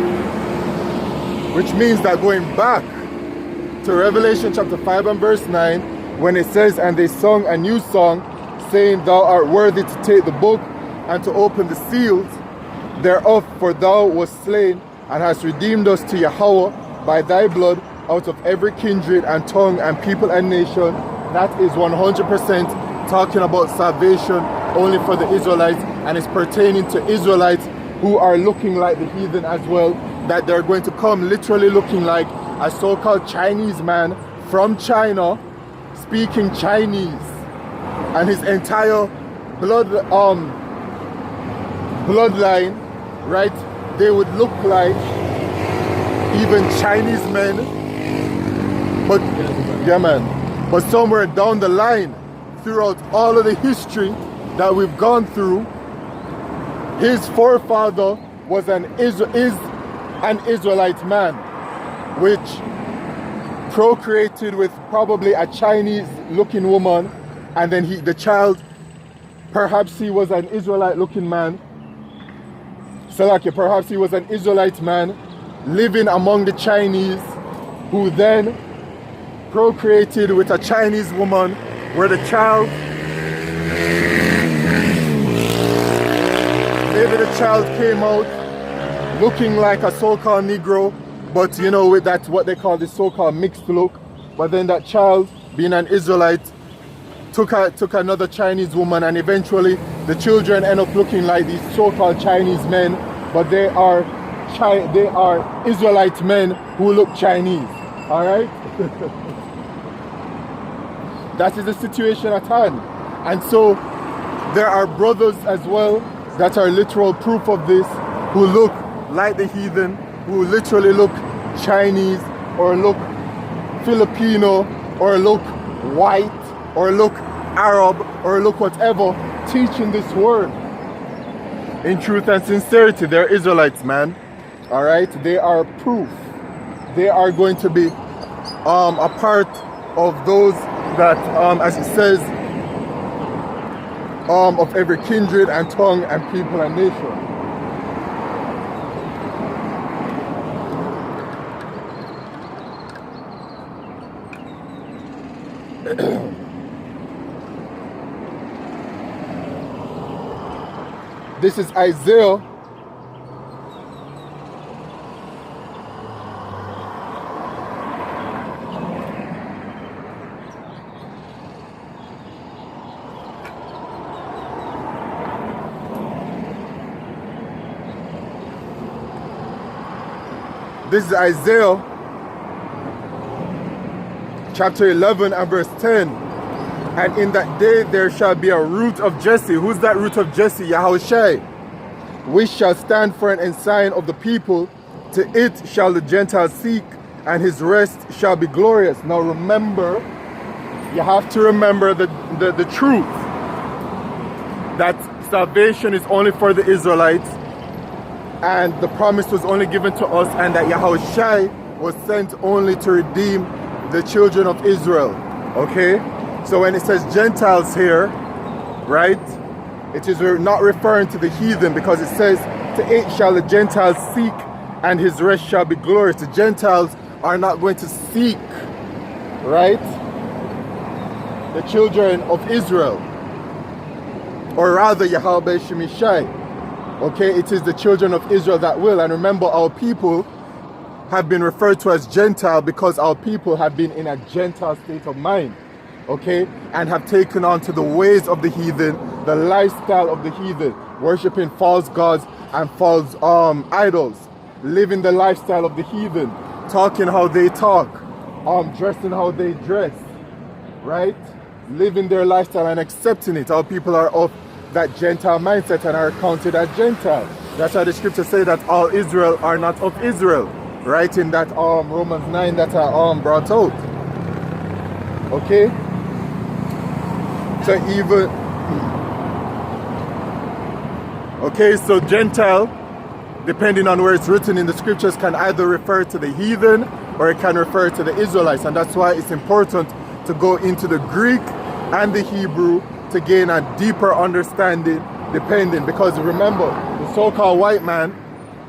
which means that going back to Revelation chapter 5 and verse 9, when it says, and they sung a new song, saying, thou art worthy to take the book and to open the seals thereof, for thou wast slain and hast redeemed us to Yahweh by thy blood out of every kindred and tongue and people and nation. That is 100% talking about salvation only for the Israelites, and it's pertaining to Israelites who are looking like the heathen as well, that they're going to come literally looking like a so-called Chinese man from China, speaking Chinese, and his entire blood bloodline, right? They would look like even Chinese men, but yeah, man. But somewhere down the line, throughout all of the history that we've gone through, his forefather was an Israelite man, which procreated with probably a Chinese-looking woman, and then the child, perhaps he was an Israelite-looking man. Salakia, perhaps he was an Israelite man living among the Chinese, who then procreated with a Chinese woman, where the child, maybe the child came out looking like a so-called Negro, but you know, with that what they call the so-called mixed look. But then that child, being an Israelite, took another Chinese woman, and eventually the children end up looking like these so-called Chinese men, but they are Israelite men who look Chinese. All right. That is the situation at hand. And so there are brothers as well that are literal proof of this, who look like the heathen, who literally look Chinese, or look Filipino, or look white, or look Arab, or look whatever, teaching this word in truth and sincerity. They're Israelites, man. All right, they are proof. They are going to be a part of those that, as it says, of every kindred and tongue and people and nation. This is Isaiah chapter 11 and verse 10. And in that day there shall be a root of Jesse. Who's that root of Jesse? Yahushua. Which shall stand for an ensign of the people. To it shall the Gentiles seek, and his rest shall be glorious. Now remember, you have to remember the truth, that salvation is only for the Israelites, and the promise was only given to us, and that Yahushua was sent only to redeem the children of Israel. Okay? So when it says Gentiles here, right, it is not referring to the heathen, because it says, to it shall the Gentiles seek, and his rest shall be glorious. The Gentiles are not going to seek, right, the children of Israel, or rather Yahweh Shemishai. Okay, it is the children of Israel that will. And remember, our people have been referred to as Gentile because our people have been in a Gentile state of mind. Okay, and have taken on to the ways of the heathen, the lifestyle of the heathen, worshiping false gods and false idols, living the lifestyle of the heathen, talking how they talk, dressing how they dress, right? Living their lifestyle and accepting it. Our people are of that Gentile mindset and are counted as Gentile. That's why the scripture say that all Israel are not of Israel, right? In that Romans 9 that I brought out. Okay? So even, okay, so Gentile, depending on where it's written in the scriptures, can either refer to the heathen or it can refer to the Israelites. And that's why it's important to go into the Greek and the Hebrew to gain a deeper understanding, depending, because remember, the so-called white man,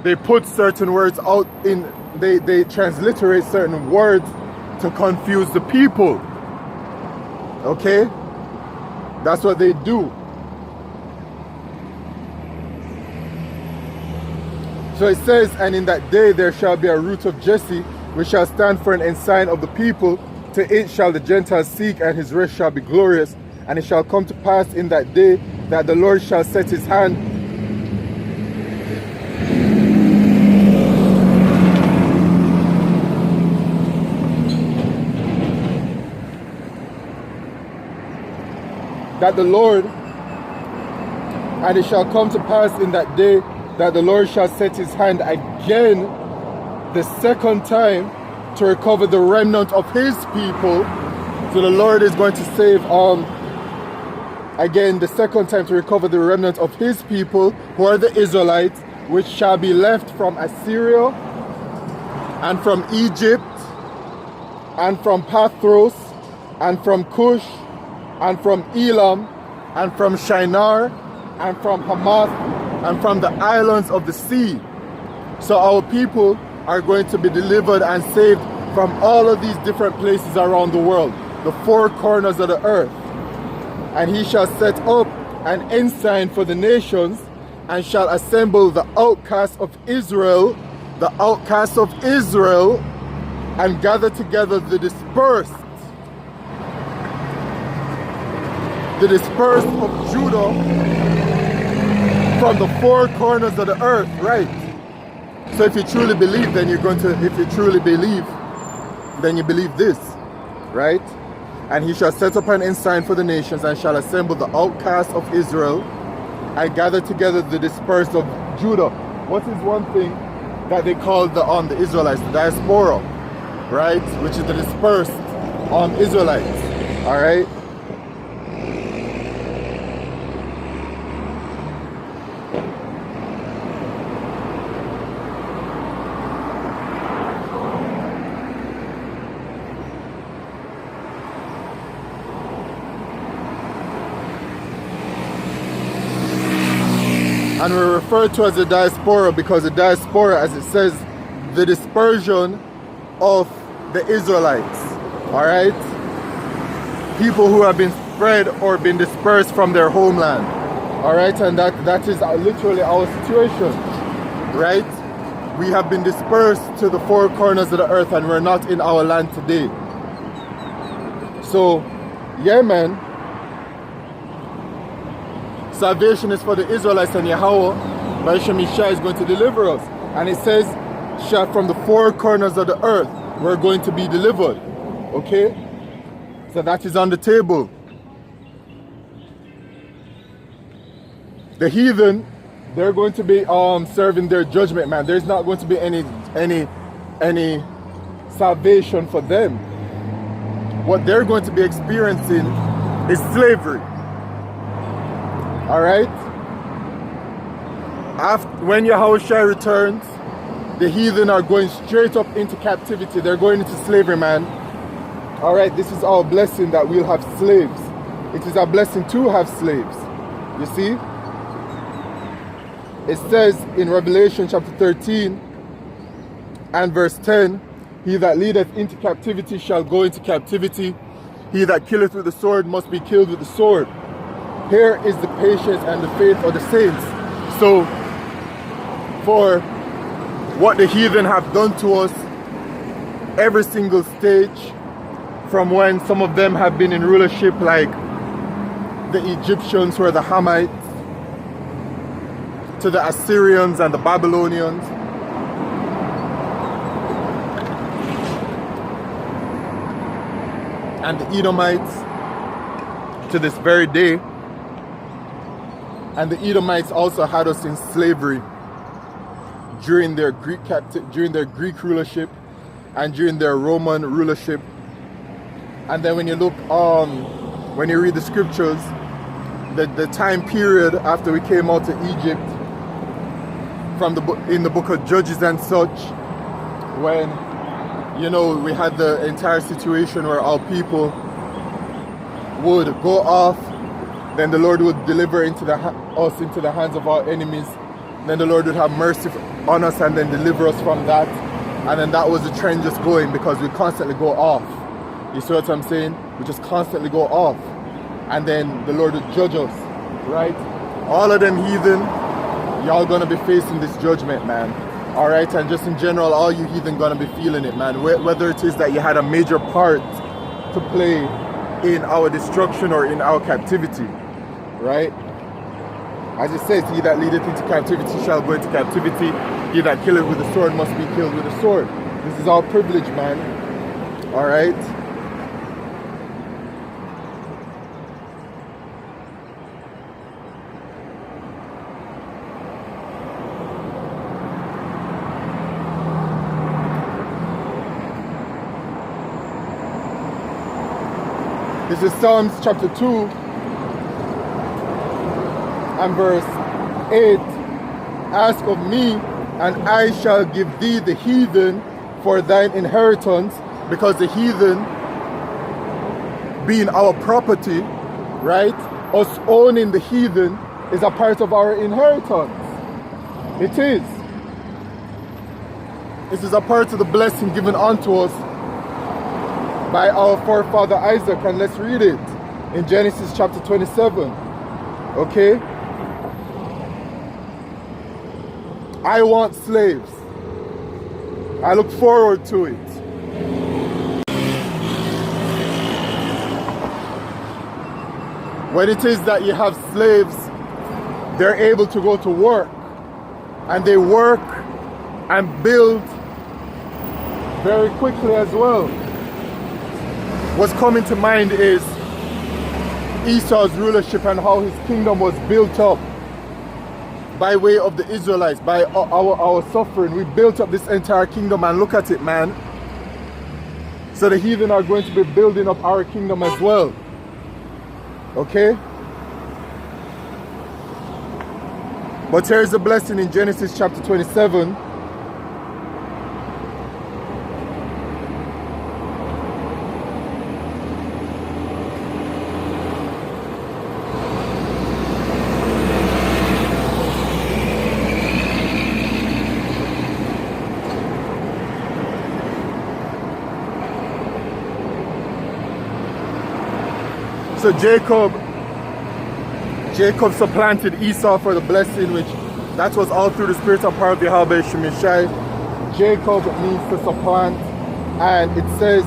they put certain words out in, they transliterate certain words to confuse the people. Okay? That's what they do. So it says, and in that day there shall be a root of Jesse, which shall stand for an ensign of the people. To it shall the Gentiles seek, and his rest shall be glorious. And it shall come to pass in that day that the Lord shall set his hand And it shall come to pass in that day that the Lord shall set his hand again the second time to recover the remnant of his people. So the Lord is going to save again the second time to recover the remnant of his people, who are the Israelites, which shall be left from Assyria and from Egypt and from Pathros and from Cush and from Elam and from Shinar and from Hamath and from the islands of the sea. So our people are going to be delivered and saved from all of these different places around the world, the four corners of the earth. And he shall set up an ensign for the nations, and shall assemble the outcasts of Israel, and gather together the dispersed of Judah from the four corners of the earth, right? So if you truly believe, then you believe this, right? And he shall set up an ensign for the nations, and shall assemble the outcasts of Israel, and gather together the dispersed of Judah. What is one thing that they call the Israelites? The diaspora, right? Which is the dispersed Israelites, all right? And we're referred to as the diaspora because the diaspora, as it says, the dispersion of the Israelites, all right? People who have been spread or been dispersed from their homeland, all right? And that is literally our situation, right? We have been dispersed to the four corners of the earth, and we're not in our land today. So, yeah, man. Salvation is for the Israelites, and Yahweh, by Shemishah, is going to deliver us. And it says, from the four corners of the earth, we're going to be delivered. Okay? So that is on the table. The heathen, they're going to be serving their judgment, man. There's not going to be any salvation for them. What they're going to be experiencing is slavery. All right. When Yahushua returns, the heathen are going straight up into captivity. They're going into slavery, man. All right. This is our blessing that we'll have slaves. It is our blessing to have slaves. You see? It says in Revelation chapter 13 and verse 10, he that leadeth into captivity shall go into captivity. He that killeth with the sword must be killed with the sword. Here is the patience and the faith of the saints. So, for what the heathen have done to us, every single stage, from when some of them have been in rulership, like the Egyptians who are the Hamites, to the Assyrians and the Babylonians, and the Edomites, to this very day. And the Edomites also had us in slavery during their Greek rulership and during their Roman rulership. And then when you look when you read the scriptures, the time period after we came out of Egypt, in the book of Judges and such, when we had the entire situation where our people would go off. Then the Lord would deliver us into the hands of our enemies. Then the Lord would have mercy on us and then deliver us from that. And then that was the trend just going, because we constantly go off. You see what I'm saying? We just constantly go off. And then the Lord would judge us, right? All of them heathen, y'all gonna be facing this judgment, man. All right? And just in general, all you heathen gonna be feeling it, man. Whether it is that you had a major part to play in our destruction or in our captivity. Right? As it says, he that leadeth into captivity shall go into captivity. He that killeth with the sword must be killed with the sword. This is our privilege, man. All right? This is Psalms chapter 2 and verse 8. Ask of me, and I shall give thee the heathen for thine inheritance, because the heathen being our property, right? Us owning the heathen is a part of our inheritance. It is. This is a part of the blessing given unto us by our forefather Isaac. And let's read it in Genesis chapter 27. Okay? I want slaves. I look forward to it. When it is that you have slaves, they're able to go to work, and they work and build very quickly as well. What's coming to mind is Esau's rulership and how his kingdom was built up by way of the Israelites, by our suffering. We built up this entire kingdom, and look at it, man. So the heathen are going to be building up our kingdom as well. Okay? But here's a blessing in Genesis chapter 27. So Jacob supplanted Esau for the blessing, which that was all through the spirit and power of Yahweh Shemishai. Jacob means to supplant, and it says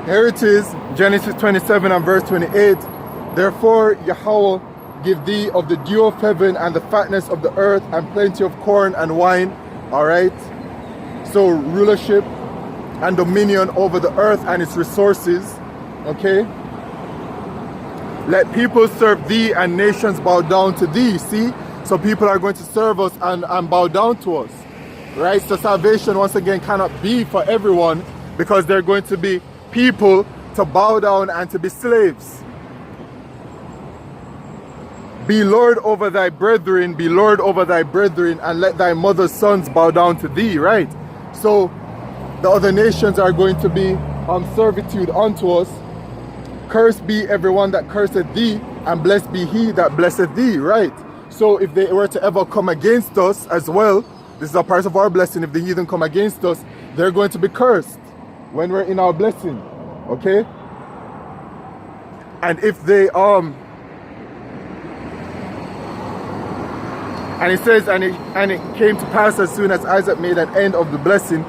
here it is, Genesis 27 and verse 28. Therefore Yahweh give thee of the dew of heaven and the fatness of the earth and plenty of corn and wine. Alright? So rulership and dominion over the earth and its resources. Okay? Let people serve thee and nations bow down to thee. See? So people are going to serve us and bow down to us. Right? So salvation once again cannot be for everyone, because they're going to be people to bow down and to be slaves. Be Lord over thy brethren, be Lord over thy brethren, and let thy mother's sons bow down to thee, right? So the other nations are going to be servitude unto us. Cursed be everyone that curseth thee, and blessed be he that blesseth thee, right? So if they were to ever come against us as well, this is a part of our blessing. If the heathen come against us, they're going to be cursed when we're in our blessing, okay? And if they and it says, and it came to pass as soon as Isaac made an end of the blessing,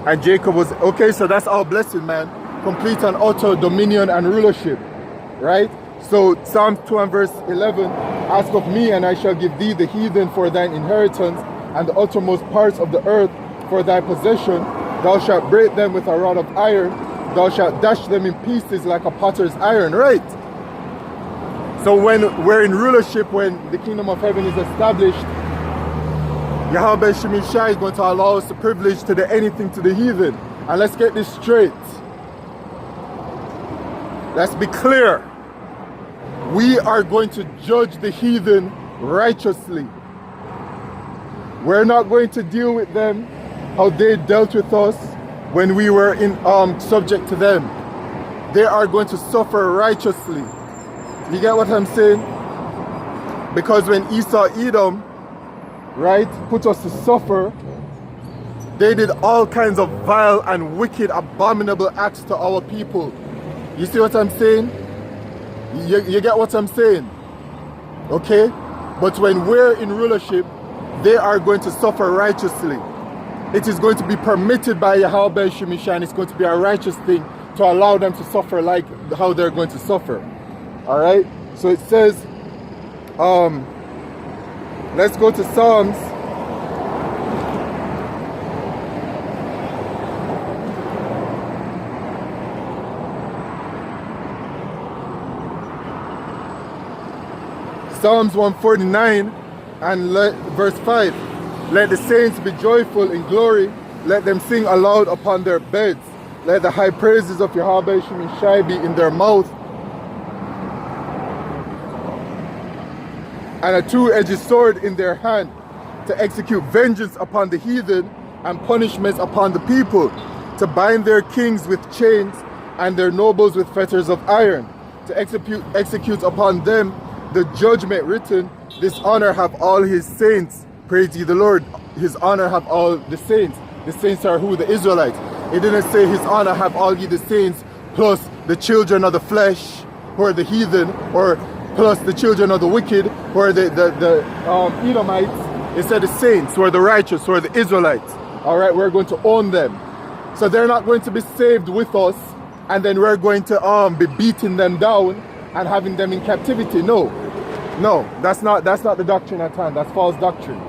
and Jacob was, okay, so that's our blessing, man. Complete and utter dominion and rulership, right? So Psalm 2 and verse 11, ask of me, and I shall give thee the heathen for thine inheritance, and the uttermost parts of the earth for thy possession. Thou shalt break them with a rod of iron, thou shalt dash them in pieces like a potter's iron, right? So when we're in rulership, when the kingdom of heaven is established, Yahweh Shemishai is going to allow us the privilege to do anything to the heathen. And let's get this straight. Let's be clear. We are going to judge the heathen righteously. We're not going to deal with them how they dealt with us when we were in subject to them. They are going to suffer righteously. You get what I'm saying? Because when Esau, Edom, right, put us to suffer, they did all kinds of vile and wicked, abominable acts to our people. You see what I'm saying? You get what I'm saying? Okay? But when we're in rulership, they are going to suffer righteously. It is going to be permitted by Yahweh Shemishai, and it's going to be a righteous thing to allow them to suffer like how they're going to suffer. Alright? So it says, let's go to Psalms. Psalms 149 and verse 5. Let the saints be joyful in glory. Let them sing aloud upon their beds. Let the high praises of Yahweh Shemi Shai be in their mouth, and a two-edged sword in their hand, to execute vengeance upon the heathen and punishments upon the people, to bind their kings with chains and their nobles with fetters of iron, to execute upon them the judgment written. This honor have all his saints. Praise ye the Lord. His honor have all the saints. The saints are who? The Israelites. It didn't say his honor have all ye the saints plus the children of the flesh who are the heathen, or plus the children of the wicked who are the Edomites. It said the saints who are the righteous, who are the Israelites. Alright, we're going to own them. So they're not going to be saved with us and then we're going to be beating them down and having them in captivity. No, that's not the doctrine at hand. That's false doctrine.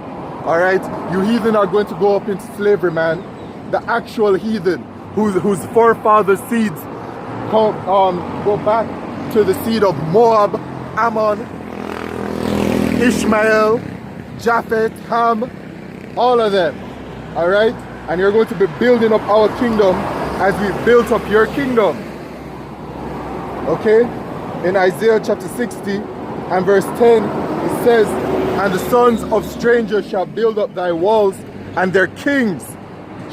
Alright, you heathen are going to go up into slavery, man. The actual heathen whose forefathers' seeds go back to the seed of Moab, Ammon, Ishmael, Japheth, Ham, all of them. Alright, and you're going to be building up our kingdom as we built up your kingdom. Okay, in Isaiah chapter 60 and verse 10, it says, and the sons of strangers shall build up thy walls, and their kings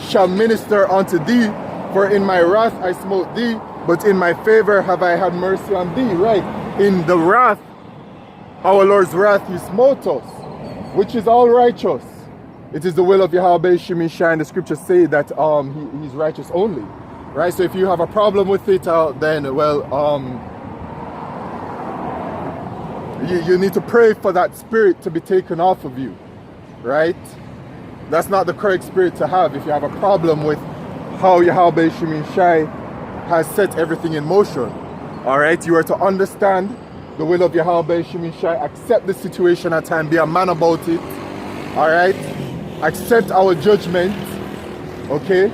shall minister unto thee. For in my wrath I smote thee, but in my favor have I had mercy on thee. Right, in the wrath, our Lord's wrath, he smote us, which is all righteous. It is the will of Yahweh Shemi Shai, and the scriptures say that he's righteous only. Right, so if you have a problem with it, then well, you need to pray for that spirit to be taken off of you. Right, that's not the correct spirit to have if you have a problem with how Yahweh Shemi Shai has set everything in motion. Alright, you are to understand the will of Yahweh Shemi Shai, accept the situation at hand, be a man about it. Alright, accept our judgment, okay,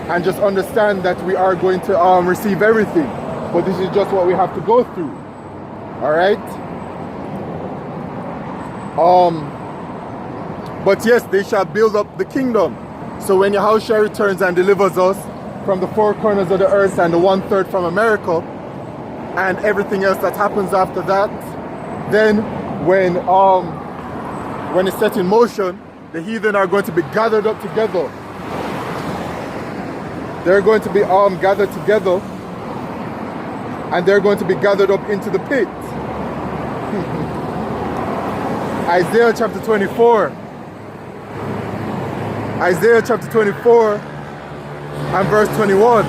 and just understand that we are going to receive everything, but this is just what we have to go through. Alright, but yes, they shall build up the kingdom. So when Yahushua returns and delivers us from the four corners of the earth and the 1/3 from America and everything else that happens after that, then when it's set in motion, the heathen are going to be gathered up together. They're going to be gathered together, and they're going to be gathered up into the pit. Isaiah chapter 24. Isaiah chapter 24 and verse 21.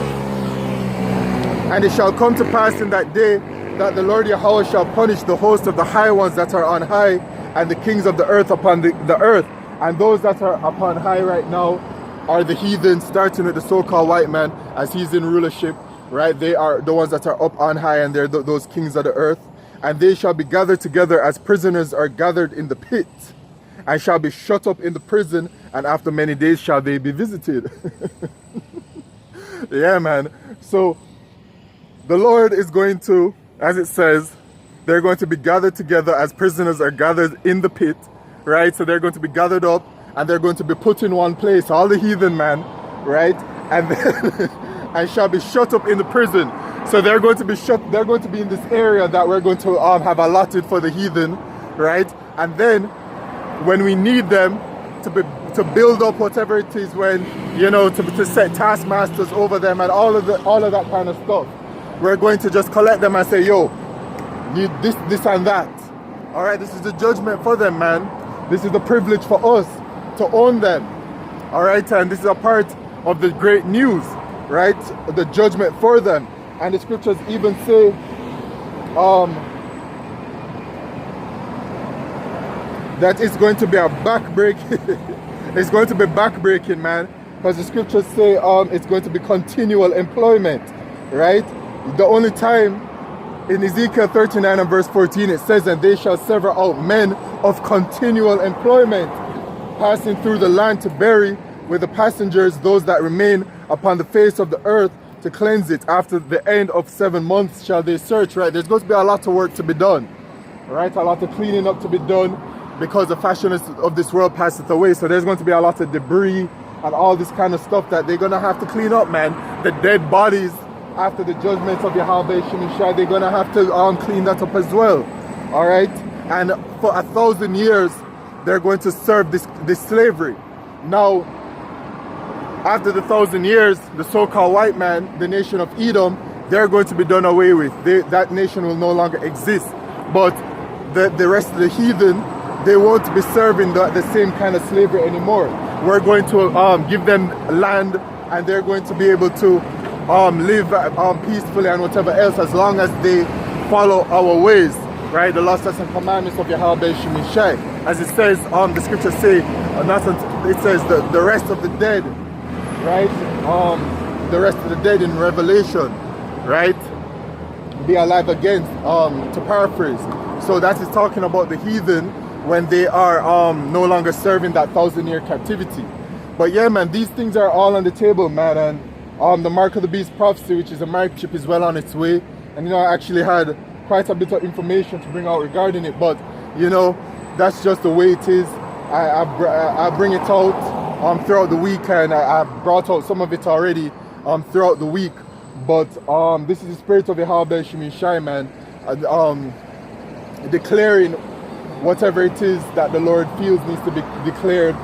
And it shall come to pass in that day that the Lord Yahweh shall punish the host of the high ones that are on high, and the kings of the earth upon the earth. And those that are upon high right now are the heathen, starting with the so-called white man, as he's in rulership, right? They are the ones that are up on high, and they're those kings of the earth. And they shall be gathered together as prisoners are gathered in the pit, and shall be shut up in the prison, and after many days shall they be visited. Yeah, man. So the Lord is going to, as it says, they're going to be gathered together as prisoners are gathered in the pit, right? So they're going to be gathered up and they're going to be put in one place, all the heathen, man, right? And then and shall be shut up in the prison. So they're going to be in this area that we're going to have allotted for the heathen, right? And then when we need them to build up whatever it is, when, you know, to set taskmasters over them and all of that kind of stuff, we're going to just collect them and say, yo, need this and that. All right, this is the judgment for them, man. This is the privilege for us to own them. All right, and this is a part of the great news, right? The judgment for them. And the scriptures even say, that it's going to be a backbreaking. It's going to be backbreaking, man, because the scriptures say it's going to be continual employment, right? The only time in Ezekiel 39 and verse 14 it says, and they shall sever out men of continual employment, passing through the land to bury with the passengers those that remain upon the face of the earth, to cleanse it. After the end of 7 months shall they search, right? There's going to be a lot of work to be done. right? A lot of cleaning up to be done because the fashion of this world passeth away. So there's going to be a lot of debris and all this kind of stuff that they're going to have to clean up, man. The dead bodies after the judgment of Yahweh Shemishai, they're going to have to clean that up as well, all right? And for 1,000 years, they're going to serve this slavery. Now, after the 1,000 years, the so-called white man, the nation of Edom, they're going to be done away with. That nation will no longer exist. But the rest of the heathen, they won't be serving the same kind of slavery anymore. We're going to give them land, and they're going to be able to live peacefully and whatever else, as long as they follow our ways, right? The law, statutes, and commandments of Yahweh Shemishai. As it says, the scriptures say, it says the rest of the dead, right? The rest of the dead in Revelation, right? Be alive again, to paraphrase. So that is talking about the heathen when they are no longer serving that 1,000-year captivity. But yeah, man, these things are all on the table, man. And the Mark of the Beast prophecy, which is a microchip, is well on its way. And you know, I actually had quite a bit of information to bring out regarding it, but you know, that's just the way it is. I bring it out throughout the week, and I brought out some of it already throughout the week. But this is the spirit of Yahweh Shemishai, man, declaring whatever it is that the Lord feels needs to be declared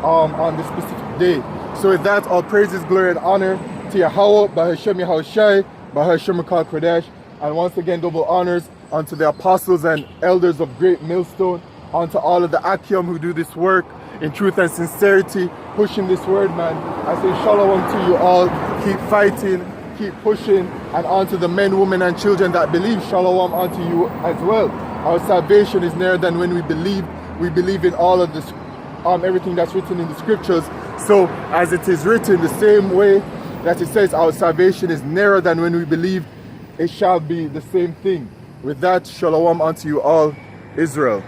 on this specific day. So with that, all praises, glory, and honor to Yahweh, Bahashem Yahushai, Bahashem Makal Kodesh, and once again double honors unto the apostles and elders of Great Millstone, unto all of the Akim who do this work in truth and sincerity, pushing this word, man. I say shalom to you all. Keep fighting, keep pushing, and unto the men, women, and children that believe, shalom unto you as well. Our salvation is nearer than when we believe. We believe in all of this, everything that's written in the scriptures. So as it is written, the same way that it says our salvation is nearer than when we believe, it shall be the same thing. With that, shalom unto you all, Israel.